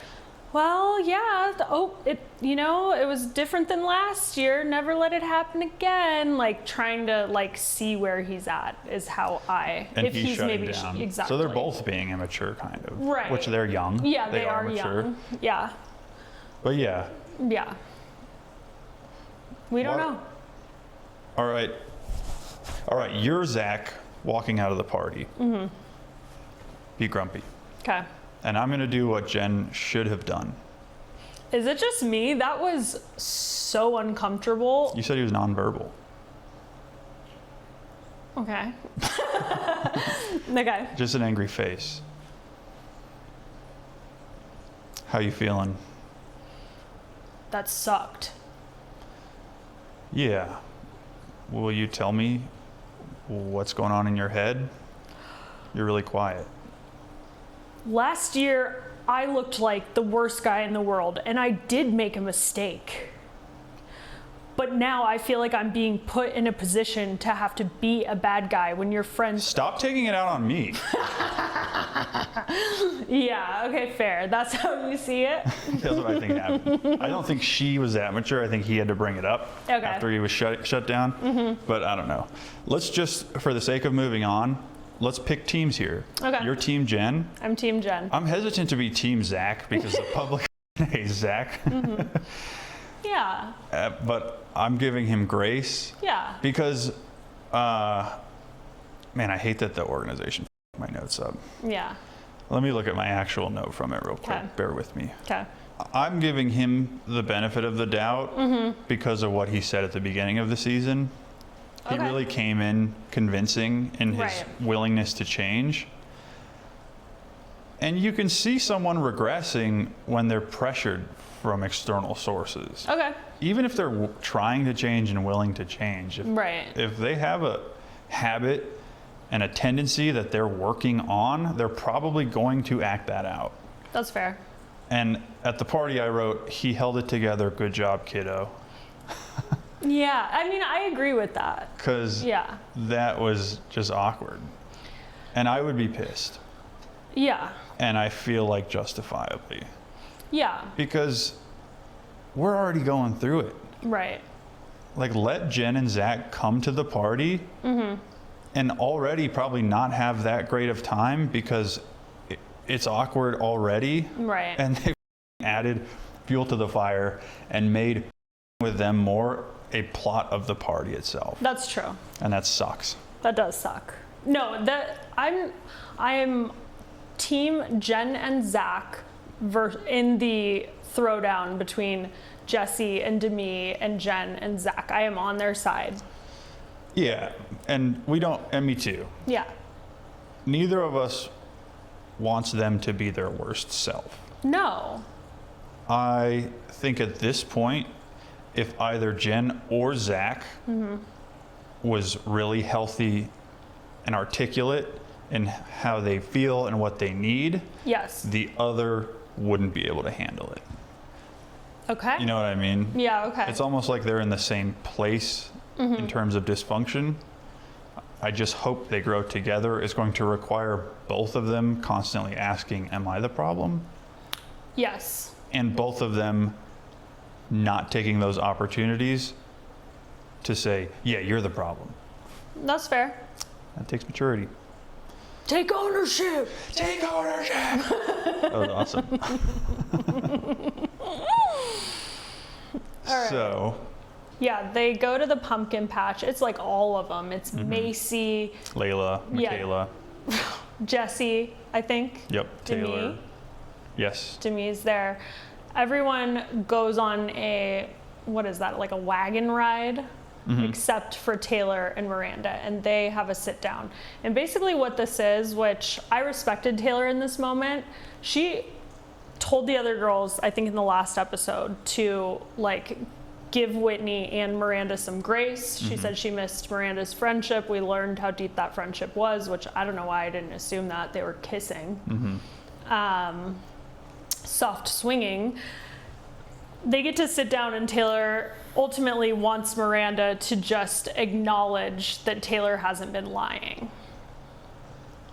well, yeah, it was different than last year, never let it happen again, like trying to like see where he's at is how And if he's shutting maybe down. exactly. So they're both being immature, kind of. Right. Which they're young. Yeah, they are mature. young. Yeah. But yeah. Yeah. We don't know. All right, you're Zach walking out of the party. be grumpy. Okay. And I'm going to do what Jen should have done. Is it just me? That was so uncomfortable. You said he was nonverbal. Okay. Okay. Just an angry face. How you feeling? That sucked. Yeah. Will you tell me what's going on in your head? You're really quiet. Last year, I looked like the worst guy in the world, and I did make a mistake. But now I feel like I'm being put in a position to have to be a bad guy when your friends... Stop taking it out on me. Yeah, okay, fair. That's how you see it? That's what I think happened. I don't think she was that mature. I think he had to bring it up after he was shut down. Mm-hmm. But I don't know. Let's just, for the sake of moving on, let's pick teams here. Okay. You're Team Jen. I'm Team Jen. I'm hesitant to be Team Zach because the public hates Zach. Mm-hmm. Yeah. But I'm giving him grace. Yeah. Because, man, I hate that the organization my notes up. Yeah. Let me look at my actual note from it real quick. Okay. Bear with me. Okay. I'm giving him the benefit of the doubt because of what he said at the beginning of the season. He Okay. really came in convincing in his Right. willingness to change. And you can see someone regressing when they're pressured from external sources. Okay. Even if they're trying to change and willing to change. Right. If they have a habit and a tendency that they're working on, they're probably going to act that out. That's fair. And at the party I wrote, he held it together. Good job, kiddo. Yeah, I mean, I agree with that. Because Yeah. that was just awkward. And I would be pissed. Yeah. And I feel like justifiably. Yeah. Because we're already going through it. Right. Like, let Jen and Zach come to the party and already probably not have that great of time because it's awkward already. Right. And they added fuel to the fire and made with them more a plot of the party itself. That's true. And that sucks. That does suck. No, I'm Team Jen and Zach in the throwdown between Jesse and Demi and Jen and Zach. I am on their side. Yeah, and me too. Yeah. Neither of us wants them to be their worst self. No. I think at this point, if either Jen or Zach was really healthy and articulate in how they feel and what they need, Yes. the other wouldn't be able to handle it. Okay. You know what I mean? Yeah, okay. It's almost like they're in the same place in terms of dysfunction. I just hope they grow together. It's going to require both of them constantly asking, am I the problem? Yes. And both of them not taking those opportunities to say, yeah, you're the problem. That's fair. That takes maturity. Take ownership. Take ownership. That was awesome. All right. So, Yeah, they go to the pumpkin patch. It's like all of them. It's Macy, Layla, Yeah. Mikayla. Jesse, I think. Yep. Demi. Taylor. Yes. Demi's there. Everyone goes on what is that, like a wagon ride? Except for Taylor and Miranda, and they have a sit down. And basically what this is, which I respected Taylor in this moment, she told the other girls, I think in the last episode, to like give Whitney and Miranda some grace. She said she missed Miranda's friendship. We learned how deep that friendship was, which I don't know why I didn't assume that. They were kissing. Soft swinging. They get to sit down, and Taylor ultimately wants Miranda to just acknowledge that Taylor hasn't been lying.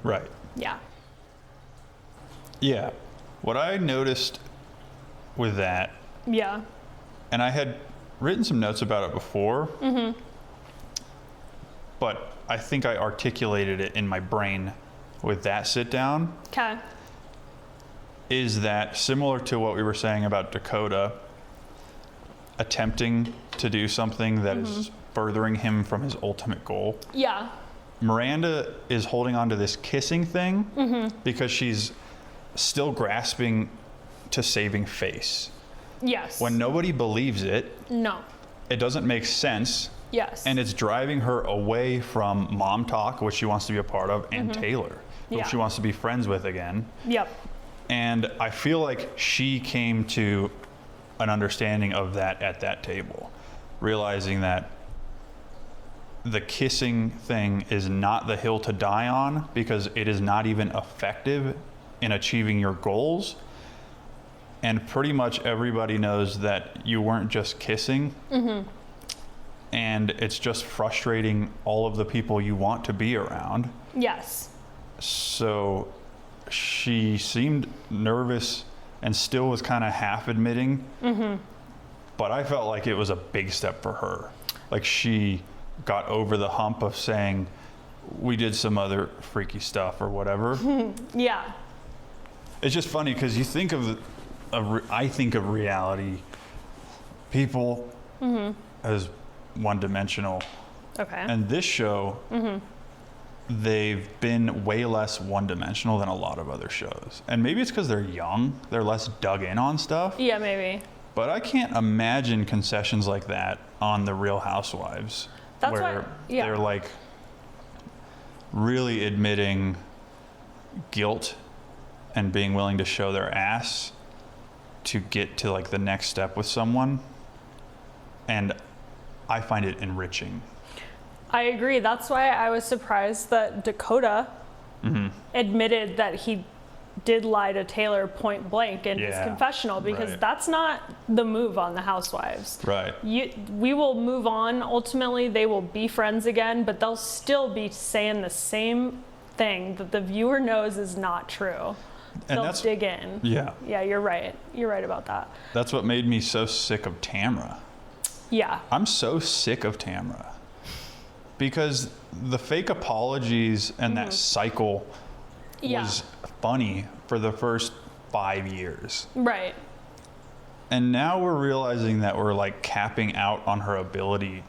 Right. Yeah. Yeah. What I noticed with that, Yeah. and I had written some notes about it before, but I think I articulated it in my brain with that sit down, Okay. is that similar to what we were saying about Dakota attempting to do something that is furthering him from his ultimate goal. Yeah. Miranda is holding on to this kissing thing because she's still grasping to saving face. Yes. When nobody believes it, No. it doesn't make sense. Yes. And it's driving her away from mom talk, which she wants to be a part of, and Taylor, who Yeah. she wants to be friends with again. Yep. And I feel like she came to an understanding of that at that table, realizing that the kissing thing is not the hill to die on because it is not even effective in achieving your goals. And pretty much everybody knows that you weren't just kissing. And it's just frustrating all of the people you want to be around. Yes. So she seemed nervous and still was kind of half admitting. But I felt like it was a big step for her. Like she got over the hump of saying, we did some other freaky stuff or whatever. Yeah. It's just funny because you think I think of reality people as one-dimensional. Okay. And this show, they've been way less one-dimensional than a lot of other shows. And maybe it's because they're young, they're less dug in on stuff. Yeah, maybe. But I can't imagine concessions like that on The Real Housewives. That's where why, yeah. they're like really admitting guilt and being willing to show their ass to get to like the next step with someone. And I find it enriching. I agree. That's why I was surprised that Dakota admitted that he did lie to Taylor point blank in his confessional, because right. that's not the move on The Housewives. Right. We will move on. Ultimately, they will be friends again, but they'll still be saying the same thing that the viewer knows is not true. And They'll dig in. Yeah. Yeah, you're right. You're right about that. That's what made me so sick of Tamra. Yeah. I'm so sick of Tamra. Because the fake apologies and that cycle was funny for the first 5 years. Right. And now we're realizing that we're like capping out on her ability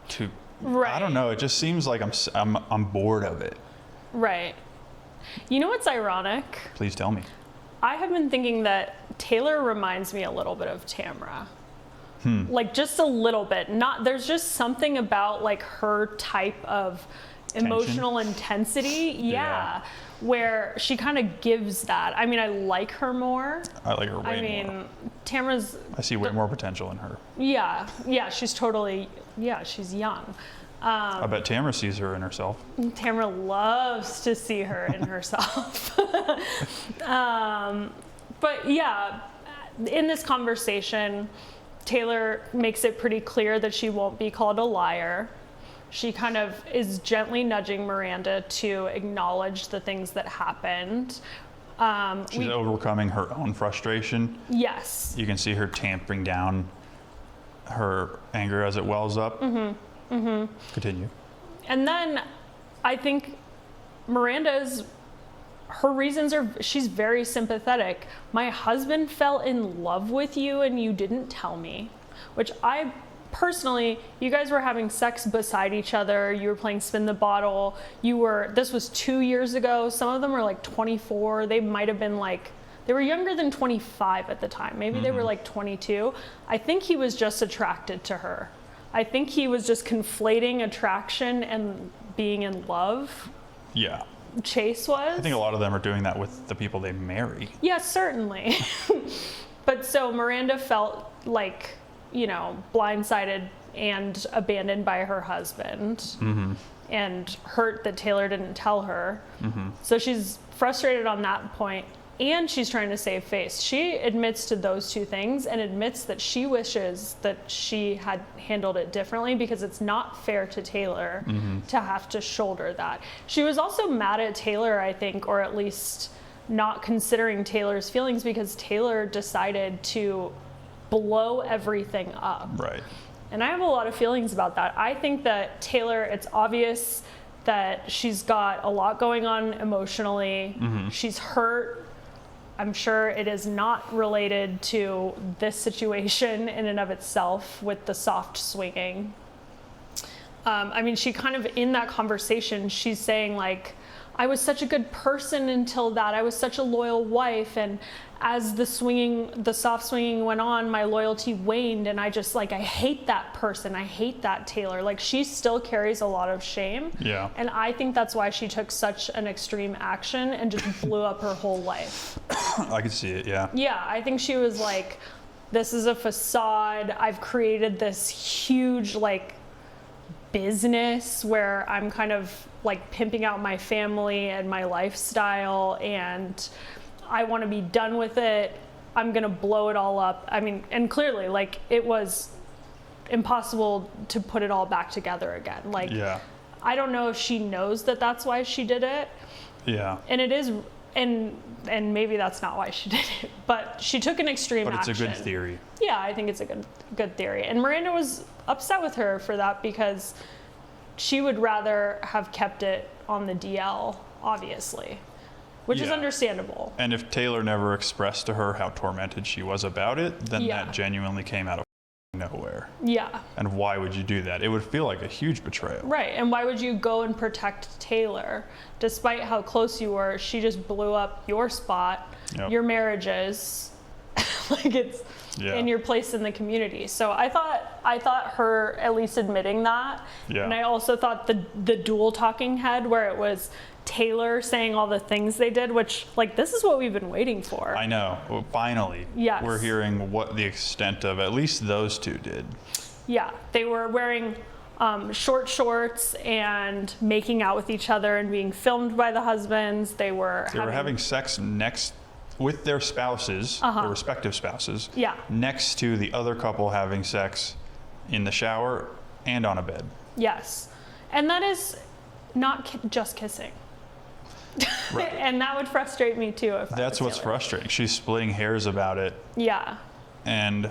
to, Right. I don't know, it just seems like I'm bored of it. Right. You know what's ironic? Please tell me. I have been thinking that Taylor reminds me a little bit of Tamra. Like just a little bit. There's just something about like her type of emotional intensity. Yeah. Where she kind of gives that. I mean, I like her more. I like her way more. Tamra's... I see way more potential in her. Yeah. Yeah, she's totally... Yeah, she's young. I bet Tamra sees her in herself. Tamra loves to see her in herself. But yeah, in this conversation, Taylor makes it pretty clear that she won't be called a liar. She kind of is gently nudging Miranda to acknowledge the things that happened. She's overcoming her own frustration. Yes. You can see her tamping down her anger as it wells up. Continue. And then I think Miranda's, her reasons are, she's very sympathetic. My husband fell in love with you and you didn't tell me, which I personally, you guys were having sex beside each other. You were playing spin the bottle. This was 2 years ago. Some of them were like 24. They might've been like, they were younger than 25 at the time. Maybe they were like 22. I think he was just attracted to her. I think he was just conflating attraction and being in love. Yeah. Chase was. I think a lot of them are doing that with the people they marry. Yeah, certainly. But so Miranda felt like, blindsided and abandoned by her husband and hurt that Taylor didn't tell her. So she's frustrated on that point, and she's trying to save face. She admits to those two things and admits that she wishes that she had handled it differently, because it's not fair to Taylor to have to shoulder that. She was also mad at Taylor, I think, or at least not considering Taylor's feelings, because Taylor decided to blow everything up. Right. And I have a lot of feelings about that. I think that Taylor, it's obvious that she's got a lot going on emotionally. She's hurt. I'm sure it is not related to this situation in and of itself with the soft swinging. I mean, she kind of, in that conversation, she's saying like, I was such a good person until that. I was such a loyal wife. And as the soft swinging went on, my loyalty waned. And I just like, I hate that person. I hate that Taylor. Like, she still carries a lot of shame. Yeah. And I think that's why she took such an extreme action and just blew up her whole life. I could see it, yeah. Yeah, I think she was like, this is a facade. I've created this huge like business where I'm kind of like pimping out my family and my lifestyle, and I want to be done with it. I'm gonna blow it all up. I mean, and clearly like it was impossible to put it all back together again. Like, yeah. I don't know if she knows that that's why she did it. Yeah. And it is, and maybe that's not why she did it, but she took an extreme action. But it's a good theory. Yeah, I think it's a good theory. And Miranda was upset with her for that because she would rather have kept it on the DL, obviously, which is understandable. And if Taylor never expressed to her how tormented she was about it, then that genuinely came out of nowhere. Yeah. And why would you do that? It would feel like a huge betrayal. Right. And why would you go and protect Taylor? Despite how close you were, she just blew up your spot, your marriages, like it's in your place in the community. So I thought her at least admitting that. Yeah. And I also thought the dual talking head where it was Taylor saying all the things they did, which like this is what we've been waiting for. I know. Well, finally, we're hearing what the extent of at least those two did. Yeah, they were wearing short shorts and making out with each other and being filmed by the husbands. They were having sex next with their spouses, their respective spouses. Yeah. Next to the other couple having sex in the shower and on a bed. Yes, and that is not just kissing. Right. And that would frustrate me too. If that's what's frustrating. She's splitting hairs about it. Yeah. And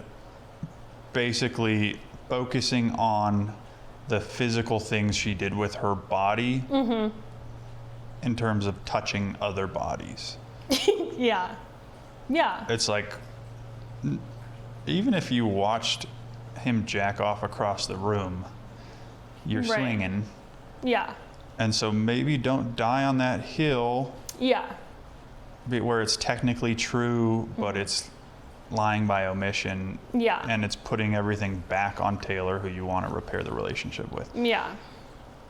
basically focusing on the physical things she did with her body in terms of touching other bodies. Yeah. Yeah. It's like, even if you watched him jack off across the room, you're swinging. Yeah. And so maybe don't die on that hill. Yeah. Where it's technically true, but it's lying by omission. Yeah. And it's putting everything back on Taylor, who you want to repair the relationship with. Yeah.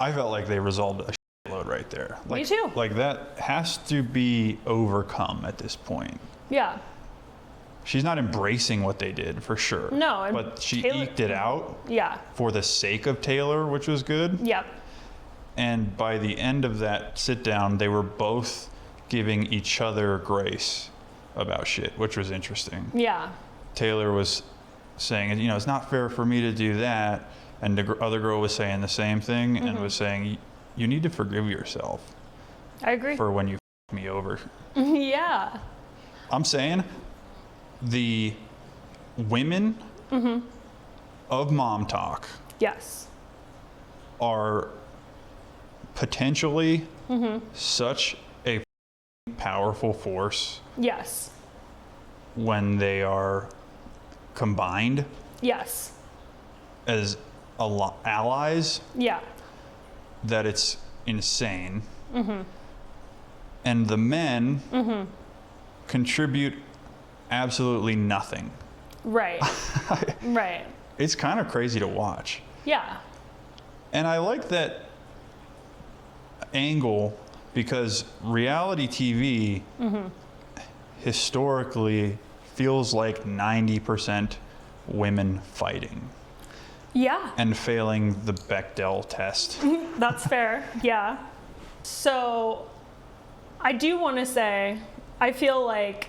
I felt like they resolved a shitload right there. Like, me too. Like that has to be overcome at this point. Yeah. She's not embracing what they did for sure. No. But she eked it out. Yeah. For the sake of Taylor, which was good. Yep. And by the end of that sit down, they were both giving each other grace about shit, which was interesting. Yeah. Taylor was saying, you know, it's not fair for me to do that. And the other girl was saying the same thing and was saying, you need to forgive yourself. I agree. For when you f***ed me over. Yeah. I'm saying the women of Mom Talk. Yes. Are potentially such a powerful force. Yes. When they are combined. Yes. As allies. Yeah. That it's insane. And the men contribute absolutely nothing. Right. Right. It's kind of crazy to watch. Yeah. And I like that angle because reality TV historically feels like 90% women fighting. Yeah. And failing the Bechdel test. That's fair. Yeah. So I do want to say, I feel like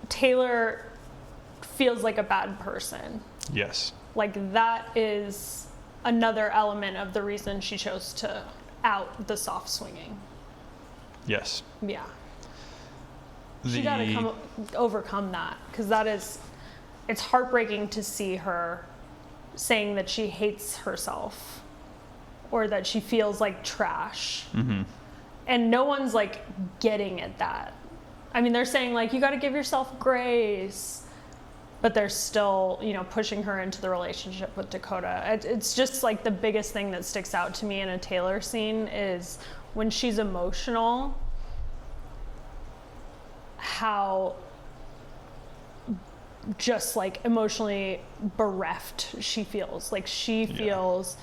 Taylor feels like a bad person. Yes. Like that is another element of the reason she chose to out the soft swinging. Yes. Yeah. She got to overcome that because it's heartbreaking to see her saying that she hates herself or that she feels like trash. And no one's like getting at that. I mean, they're saying like, you got to give yourself grace. but they're still, pushing her into the relationship with Dakota. It's just like the biggest thing that sticks out to me in a Taylor scene is when she's emotional, how just like emotionally bereft she feels. Like she feels,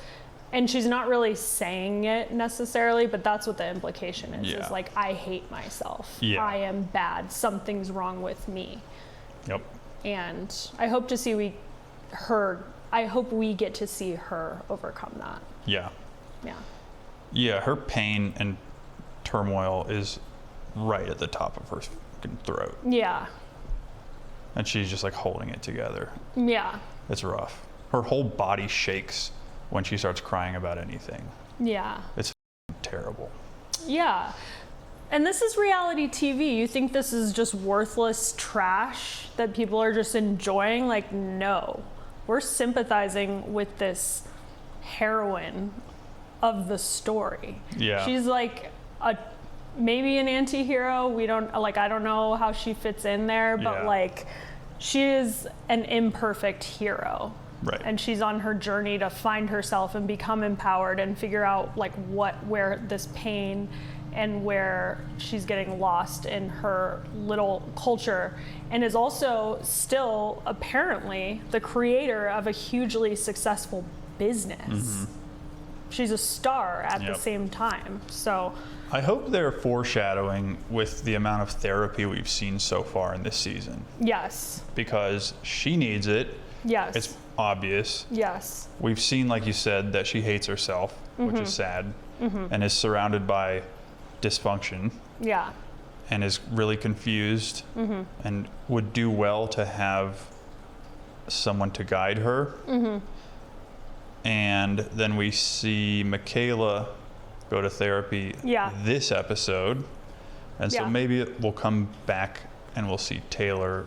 and she's not really saying it necessarily, but that's what the implication is. Is like, I hate myself. Yeah. I am bad. Something's wrong with me. Yep. And I hope we get to see her overcome that. Yeah. Yeah. Yeah, her pain and turmoil is right at the top of her fucking throat. Yeah. And she's just like holding it together. Yeah. It's rough. Her whole body shakes when she starts crying about anything. Yeah. It's terrible. Yeah. And this is reality TV. You think this is just worthless trash that people are just enjoying? Like, no. We're sympathizing with this heroine of the story. Yeah. She's like maybe an anti-hero. I don't know how she fits in there, but like she is an imperfect hero. Right. And she's on her journey to find herself and become empowered and figure out like where this pain and where she's getting lost in her little culture, and is also still apparently the creator of a hugely successful business. Mm-hmm. She's a star at the same time. So I hope they're foreshadowing with the amount of therapy we've seen so far in this season. Yes. Because she needs it. Yes. It's obvious. Yes. We've seen, like you said, that she hates herself, which is sad, and is surrounded by dysfunction. Yeah. And is really confused and would do well to have someone to guide her. And then we see Mikayla go to therapy this episode. And so maybe we'll come back and we'll see Taylor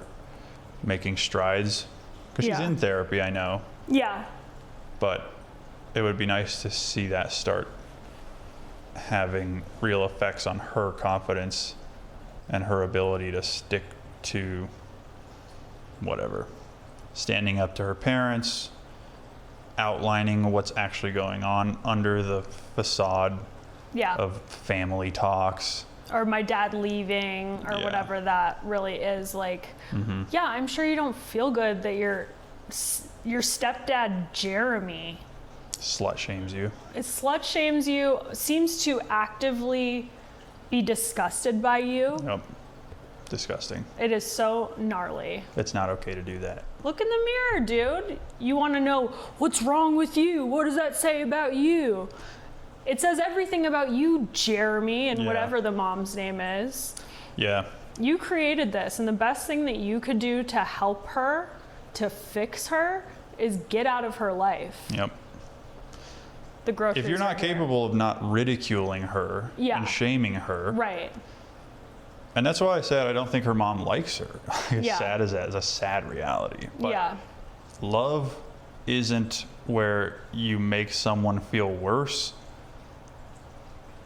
making strides. Because she's in therapy, I know. Yeah. But it would be nice to see that start having real effects on her confidence and her ability to stick to whatever. Standing up to her parents, outlining what's actually going on under the facade of family talks. Or my dad leaving, or whatever that really is. Like, I'm sure you don't feel good that your stepdad, Jeremy, slut shames you. It slut shames you, seems to actively be disgusted by you. Yep. Disgusting. It is so gnarly. It's not okay to do that. Look in the mirror, dude. You want to know what's wrong with you? What does that say about you? It says everything about you, Jeremy, and whatever the mom's name is. Yeah. You created this, and the best thing that you could do to help her, to fix her, is get out of her life. Yep. The groceries. If you're not capable of not ridiculing her and shaming her. Right. And that's why I said I don't think her mom likes her. As sad as that is a sad reality. But love isn't where you make someone feel worse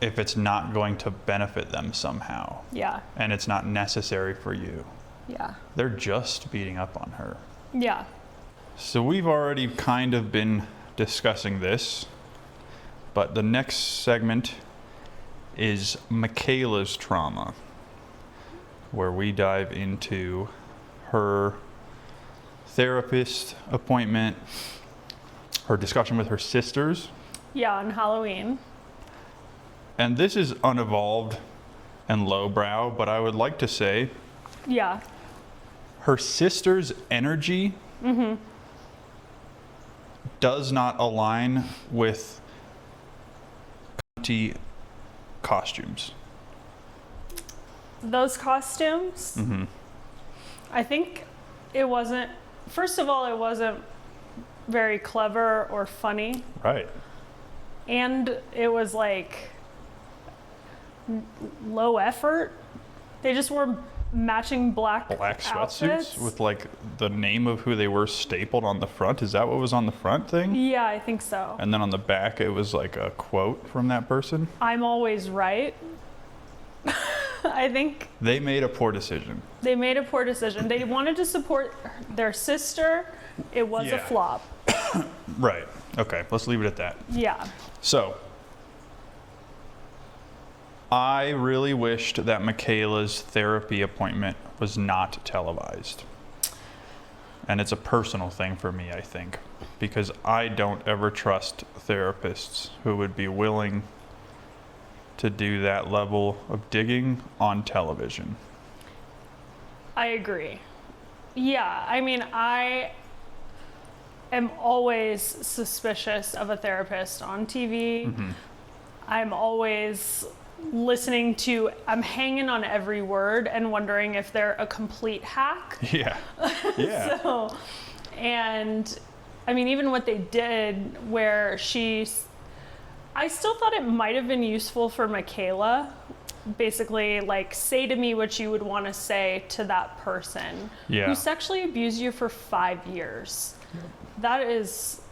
if it's not going to benefit them somehow. Yeah. And it's not necessary for you. Yeah. They're just beating up on her. Yeah. So we've already kind of been discussing this, but the next segment is Mikayla's trauma, where we dive into her therapist appointment, her discussion with her sisters. Yeah, on Halloween. And this is unevolved and lowbrow, but I would like to say, her sister's energy does not align with cunty costumes. Those costumes, I think it wasn't, first of all, it wasn't very clever or funny. Right. And it was like low effort. They just wore matching black sweatsuits with like the name of who they were stapled on the front. Is that what was on the front thing? Yeah, I think so. And then on the back, it was like a quote from that person. I'm always right. I think They made a poor decision. they made a poor decision. They wanted to support their sister. It was a Yeah. flop. Right. Okay, let's leave it at that. Yeah. So, I really wished that Mikayla's therapy appointment was not televised. And it's a personal thing for me, I think, because I don't ever trust therapists who would be willing to do that level of digging on television. I agree. Yeah, I mean, I am always suspicious of a therapist on TV. I'm always I'm hanging on every word and wondering if they're a complete hack. Yeah. Yeah. So, and I mean, even what they did where I still thought it might have been useful for Mikayla. Basically, like, say to me what you would want to say to that person Yeah. who sexually abused you for 5 years. That is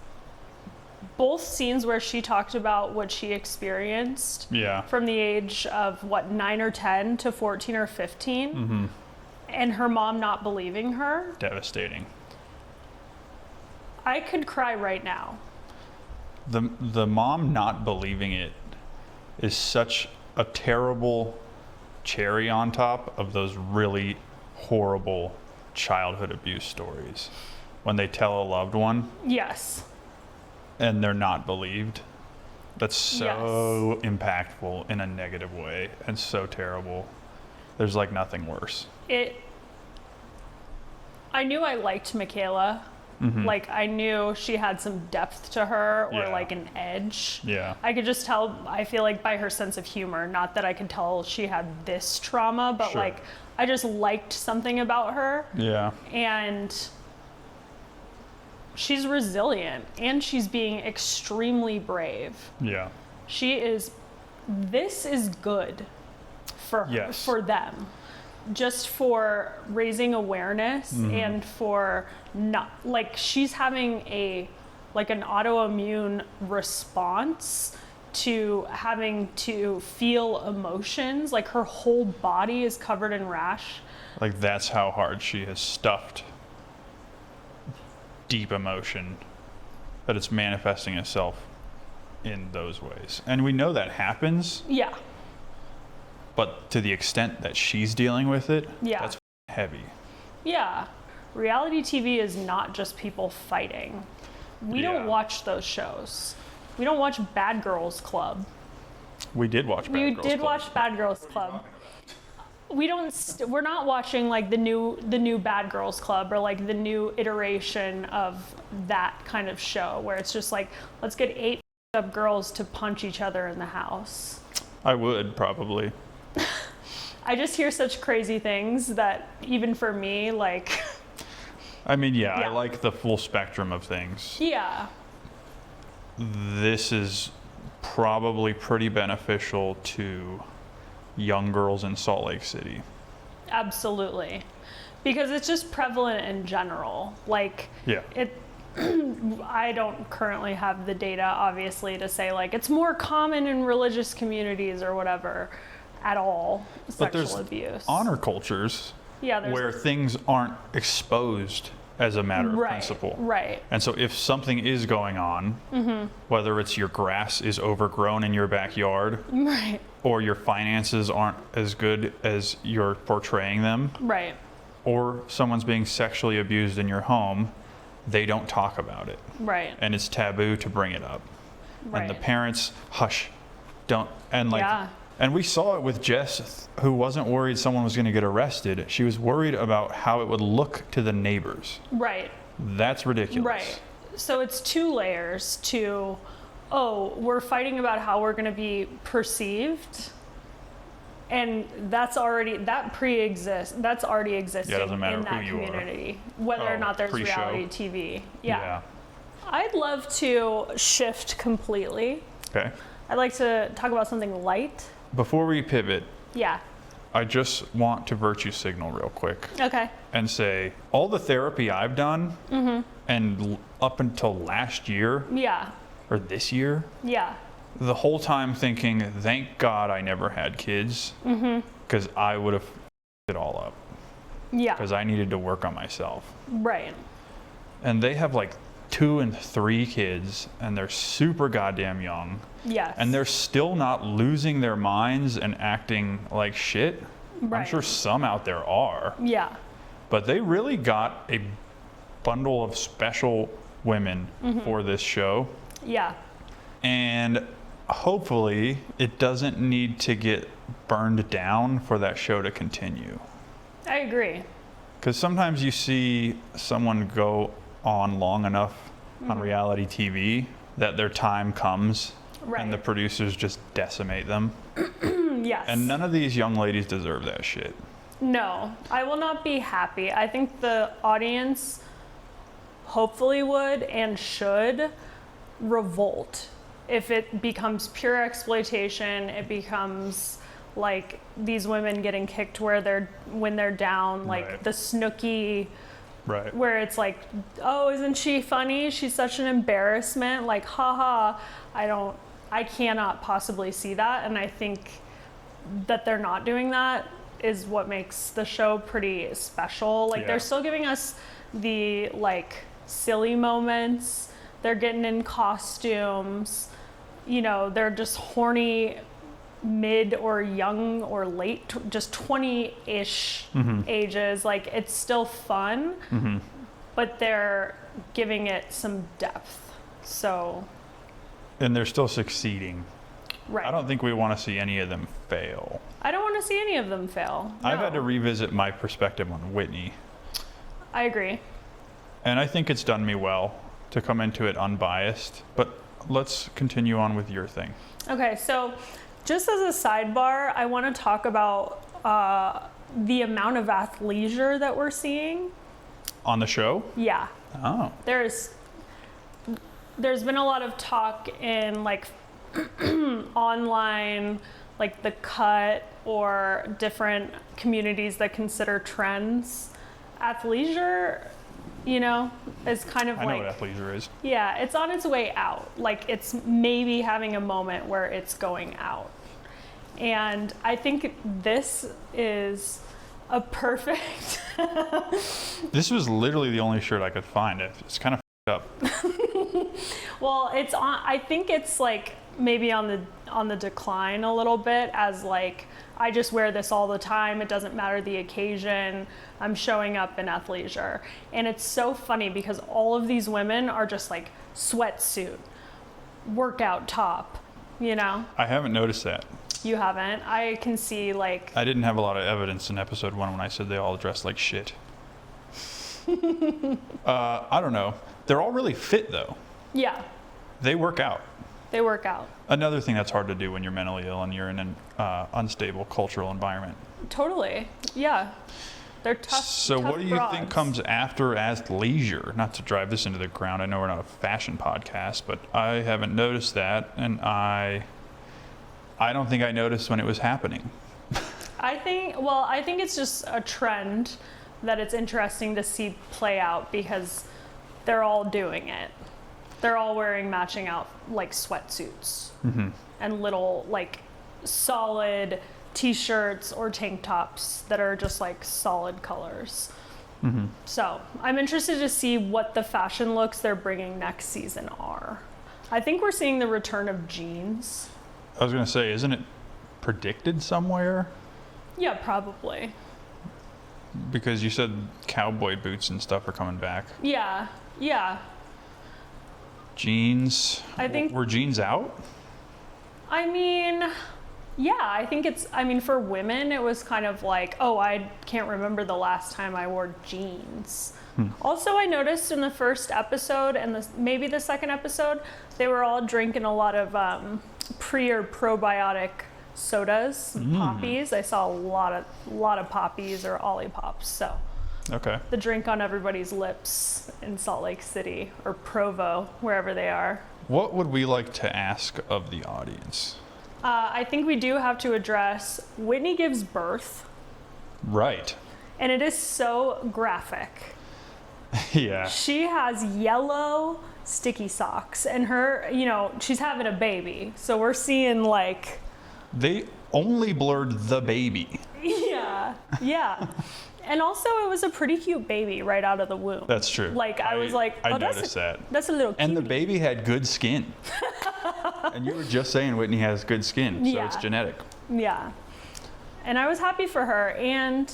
both scenes where she talked about what she experienced Yeah. from the age of 9 or 10 to 14 or 15, and her mom not believing her. Devastating. I could cry right now. The mom not believing it is such a terrible cherry on top of those really horrible childhood abuse stories. When they tell a loved one Yes. and they're not believed, that's so impactful in a negative way and so terrible. There's like nothing worse. I knew I liked Mikayla. Like, I knew she had some depth to her, or Yeah. like an edge. Yeah. I could just tell, I feel like, by her sense of humor. Not that I could tell she had this trauma, but Sure. like, I just liked something about her. Yeah. And she's resilient, and she's being extremely brave. Yeah. This is good for Yes. for them, just for raising awareness and for not, like, she's having an autoimmune response to having to feel emotions. Like, her whole body is covered in rash. Like, that's how hard she has stuffed deep emotion, that it's manifesting itself in those ways. And we know that happens, Yeah. but to the extent that she's dealing with it, Yeah. that's heavy. Yeah. Reality TV is not just people fighting. We don't Yeah. watch those shows. We don't watch Bad Girls Club. We did watch Bad We Girls did Club. watch Bad Girls Club. We're not watching like the new Bad Girls Club, or like the new iteration of that kind of show where it's just like, let's get 8 up girls to punch each other in the house. I would probably. I just hear such crazy things that even for me, like, I mean, yeah, Yeah. I like the full spectrum of things. yeah, This is probably pretty beneficial to young girls in Salt Lake City. absolutely. Because it's just prevalent in general. Like, Yeah. I don't currently have the data, obviously, to say like it's more common in religious communities or whatever at all, But there's sexual abuse. honor cultures Yeah, there's where things aren't exposed as a matter of right, principle. right, And so if something is going on, whether it's your grass is overgrown in your backyard right, or your finances aren't as good as you're portraying them, right, or someone's being sexually abused in your home, they don't talk about it. right, And it's taboo to bring it up. And the right. parents hush, don't, and like, Yeah. and we saw it with Jess, who wasn't worried someone was going to get arrested. She was worried about how it would look to the neighbors. Right, That's ridiculous. right. So it's 2 layers to, oh, we're fighting about how we're going to be perceived. And that's already existing doesn't matter in who that you are. community, whether or Oh, not there's pre-show. reality TV. Yeah. I'd love to shift completely. Okay. I'd like to talk about something light. Before we pivot, Yeah. I just want to virtue signal real quick Okay. and say all the therapy I've done, and up until last year Yeah. or this year, Yeah. the whole time thinking, thank God I never had kids, because because I would have f***ed it all up. Yeah. Because I needed to work on myself. Right. And they have like 2 and 3 kids, and they're super goddamn young. Yes. And they're still not losing their minds and acting like shit. Right. I'm sure some out there are. Yeah. But they really got a bundle of special women for this show. Yeah. And hopefully it doesn't need to get burned down for that show to continue. I agree. Because sometimes you see someone go on long enough on reality TV that their time comes and the producers just decimate them. Yes. And none of these young ladies deserve that shit. No, I will not be happy. I think the audience hopefully would and should revolt if it becomes pure exploitation. It becomes like these women getting kicked when they're down, like the Snooki, where it's like, oh, isn't she funny? She's such an embarrassment. Like, haha. I cannot possibly see that, and I think that they're not doing that is what makes the show pretty special. Like, they're still giving us the like silly moments. They're getting in costumes. You know, they're just horny mid or young or late, just 20-ish ages. Like, it's still fun, but they're giving it some depth. So. And they're still succeeding. Right. I don't think we want to see any of them fail. I don't want to see any of them fail. No. I've had to revisit my perspective on Whitney. I agree. And I think it's done me well to come into it unbiased. But let's continue on with your thing. Okay, so just as a sidebar, I want to talk about the amount of athleisure that we're seeing. On the show? Yeah. Oh. There's been a lot of talk in like online, like The Cut or different communities that consider trends. Athleisure, you know, is kind of I know what athleisure is. Yeah, it's on its way out. Like, it's maybe having a moment where it's going out. And I think this is a perfect... This was literally the only shirt I could find. It's kind of up. Well, it's on. I think it's like maybe on the decline a little bit, as like, I just wear this all the time. It doesn't matter the occasion. I'm showing up in athleisure. And it's so funny because all of these women are just like sweatsuit, workout top, you know? I haven't noticed that. You haven't? I can see like... I didn't have a lot of evidence in episode 1 when I said they all dressed like shit. I don't know. They're all really fit though. Yeah. They work out. They work out. Another thing that's hard to do when you're mentally ill and you're in an unstable cultural environment. Totally. Yeah. They're tough. So tough what do you broads. think comes after athleisure? Not to drive this into the ground. I know we're not a fashion podcast, but I haven't noticed that, and I don't think I noticed when it was happening. I think it's just a trend that it's interesting to see play out because they're all doing it. They're all wearing matching out like sweatsuits and little like solid t-shirts or tank tops that are just like solid colors. So I'm interested to see what the fashion looks they're bringing next season are. I think we're seeing the return of jeans. I was going to say, isn't it predicted somewhere? Yeah, probably. Because you said cowboy boots and stuff are coming back. Yeah. Jeans. I think... Were jeans out? I mean, yeah, I think for women, it was kind of like, oh, I can't remember the last time I wore jeans. Also, I noticed in the first episode and maybe the second episode, they were all drinking a lot of pre or probiotic sodas, poppies. I saw a lot of poppies or Olippops. So okay, the drink on everybody's lips in Salt Lake City or Provo, wherever they are. What would we like to ask of the audience? I think we do have to address Whitney gives birth. Right. And it is so graphic. Yeah. She has yellow sticky socks and her, she's having a baby. So we're seeing like... They only blurred the baby. Yeah. And also, it was a pretty cute baby right out of the womb. That's true. Like, I was like, I oh, noticed that. That's a little cute. And the baby had good skin. And you were just saying Whitney has good skin, so it's genetic. Yeah. And I was happy for her. And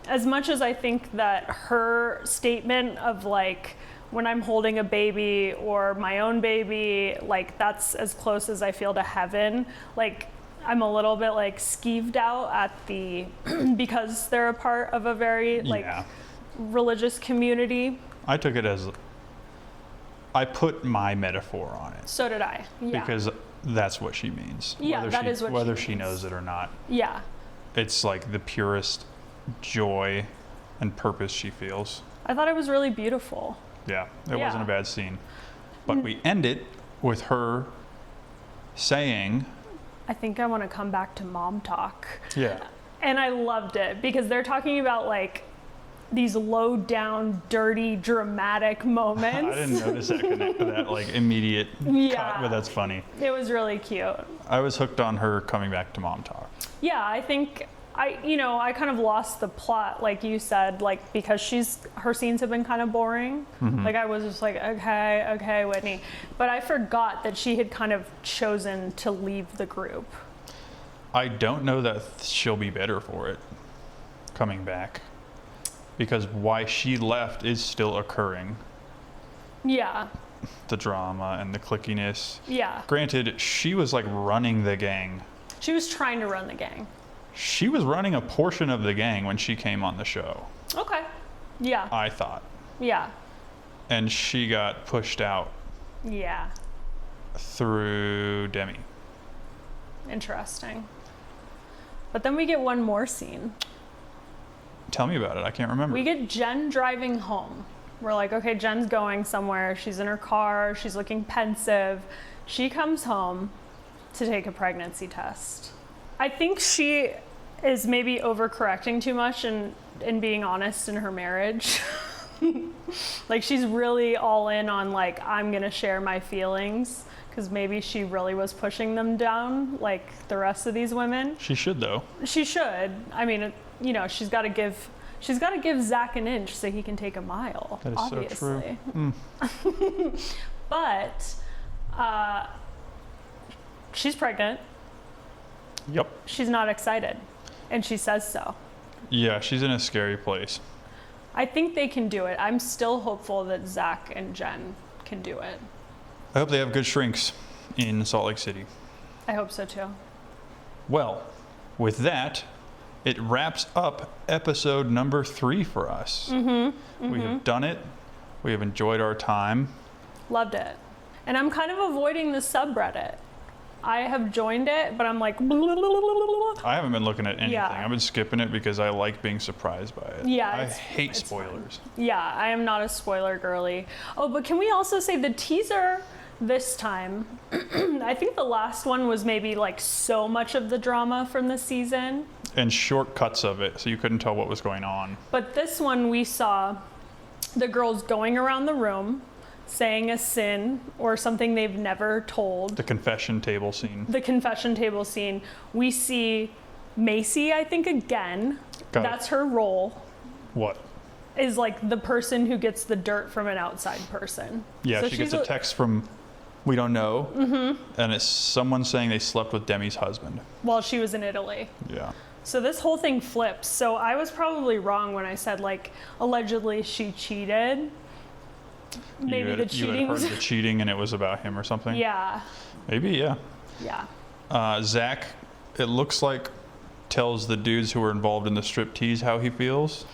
as much as I think that her statement of like, when I'm holding a baby or my own baby, like that's as close as I feel to heaven, like I'm a little bit like skeeved out at the, because they're a part of a very like religious community. I took it as, I put my metaphor on it. So did I. Yeah. Because that's what she means. Yeah, that is what she means. Whether she knows it or not. Yeah. It's like the purest joy and purpose she feels. I thought it was really beautiful. Yeah, it wasn't a bad scene. But we end it with her saying, I think I want to come back to mom talk. Yeah. And I loved it because they're talking about like these low down, dirty, dramatic moments. I didn't notice that like immediate cut, but that's funny. It was really cute. I was hooked on her coming back to mom talk. Yeah, I think I kind of lost the plot, like you said, like because her scenes have been kind of boring. Mm-hmm. Like I was just like, okay, Whitney. But I forgot that she had kind of chosen to leave the group. I don't know that she'll be better for it coming back, because why she left is still occurring. Yeah. The drama and the clickiness. Yeah. Granted, she was like running the gang. She was trying to run the gang. She was running a portion of the gang when she came on the show. Okay. Yeah. I thought. Yeah. And she got pushed out. Yeah. Through Demi. Interesting. But then we get one more scene. Tell me about it. I can't remember. We get Jen driving home. We're like, okay, Jen's going somewhere. She's in her car. She's looking pensive. She comes home to take a pregnancy test. I think she is maybe overcorrecting too much and being honest in her marriage. Like she's really all in on like, I'm going to share my feelings, because maybe she really was pushing them down like the rest of these women. She should though. She should. I mean, she's got to give Zach an inch so he can take a mile. That is obviously. So true. But she's pregnant. Yep. She's not excited, and she says so. Yeah, she's in a scary place. I think they can do it. I'm still hopeful that Zach and Jen can do it. I hope they have good shrinks in Salt Lake City. I hope so too. Well, with that, it wraps up episode number 3 for us. Mm-hmm. We have done it. We have enjoyed our time. Loved it. And I'm kind of avoiding the subreddit. I have joined it, but I'm like... I haven't been looking at anything. Yeah. I've been skipping it because I like being surprised by it. Yeah, I hate spoilers. Fun. Yeah, I am not a spoiler girly. Oh, but can we also say the teaser this time, I think the last one was maybe like so much of the drama from the season. And shortcuts of it, so you couldn't tell what was going on. But this one we saw the girls going around the room, saying a sin or something they've never told. The confession table scene. The confession table scene. We see Macy, I think, again. That's her role. What? Is like the person who gets the dirt from an outside person. Yeah, so she gets a text from we don't know, and it's someone saying they slept with Demi's husband. While she was in Italy. Yeah. So this whole thing flips. So I was probably wrong when I said, like, allegedly she cheated. Maybe the cheating. You had heard the cheating and it was about him or something? Yeah. Maybe, yeah. Yeah. Zach, it looks like, tells the dudes who were involved in the striptease how he feels.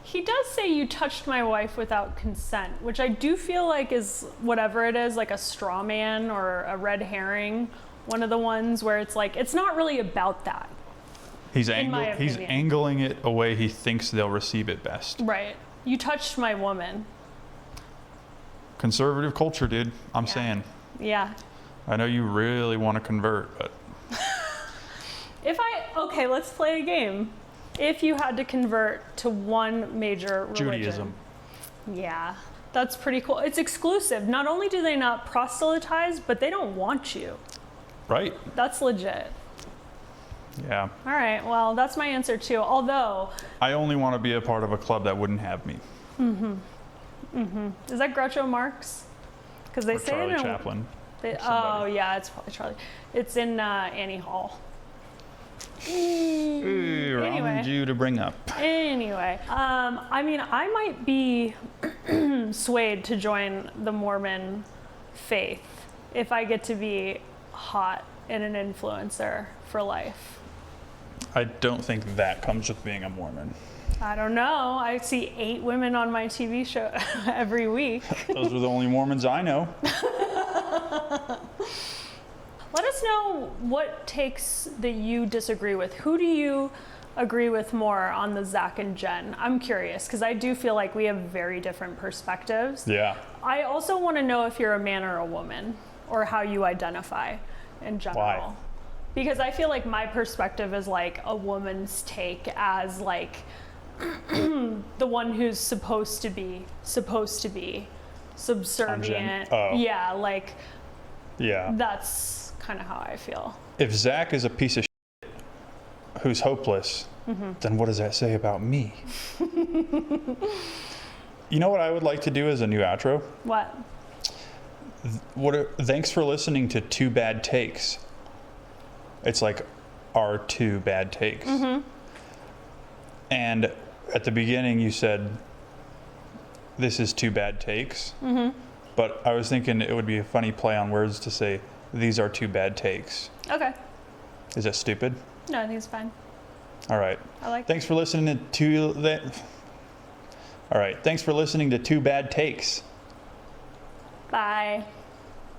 He does say you touched my wife without consent, which I do feel like is whatever it is, like a straw man or a red herring. One of the ones where it's like, it's not really about that. He's angling it a way he thinks they'll receive it best. Right. You touched my woman. Conservative culture, dude. I'm saying. Yeah. I know you really want to convert, but... Okay, let's play a game. If you had to convert to one major religion. Judaism. Yeah. That's pretty cool. It's exclusive. Not only do they not proselytize, but they don't want you. Right. That's legit. Yeah. All right, well, that's my answer too. Although, I only want to be a part of a club that wouldn't have me. is that Groucho Marx? Because they Or say Charlie it in, Chaplin. oh yeah, it's probably Charlie. It's in Annie Hall. Wrong Jew to bring up. Anyway, I mean, I might be swayed to join the Mormon faith if I get to be hot and an influencer for life. I don't think that comes with being a Mormon. I don't know. I see 8 women on my TV show every week. Those are the only Mormons I know. Let us know what takes that you disagree with. Who do you agree with more on the Zach and Jen? I'm curious because I do feel like we have very different perspectives. Yeah. I also want to know if you're a man or a woman or how you identify in general. Why? Because I feel like my perspective is like a woman's take as like the one who's supposed to be subservient. Oh. Yeah, like Yeah. that's kind of how I feel. If Zach is a piece of shit who's hopeless, then what does that say about me? You know what I would like to do as a new outro? What? Thanks for listening to 2 Bad Takes. It's like our 2 bad takes. And at the beginning you said, this is 2 bad takes. But I was thinking it would be a funny play on words to say, these are 2 bad takes. Okay. Is that stupid? No, I think it's fine. All right. I like Thanks for listening to that. All right. Thanks for listening to 2 Bad Takes. Bye.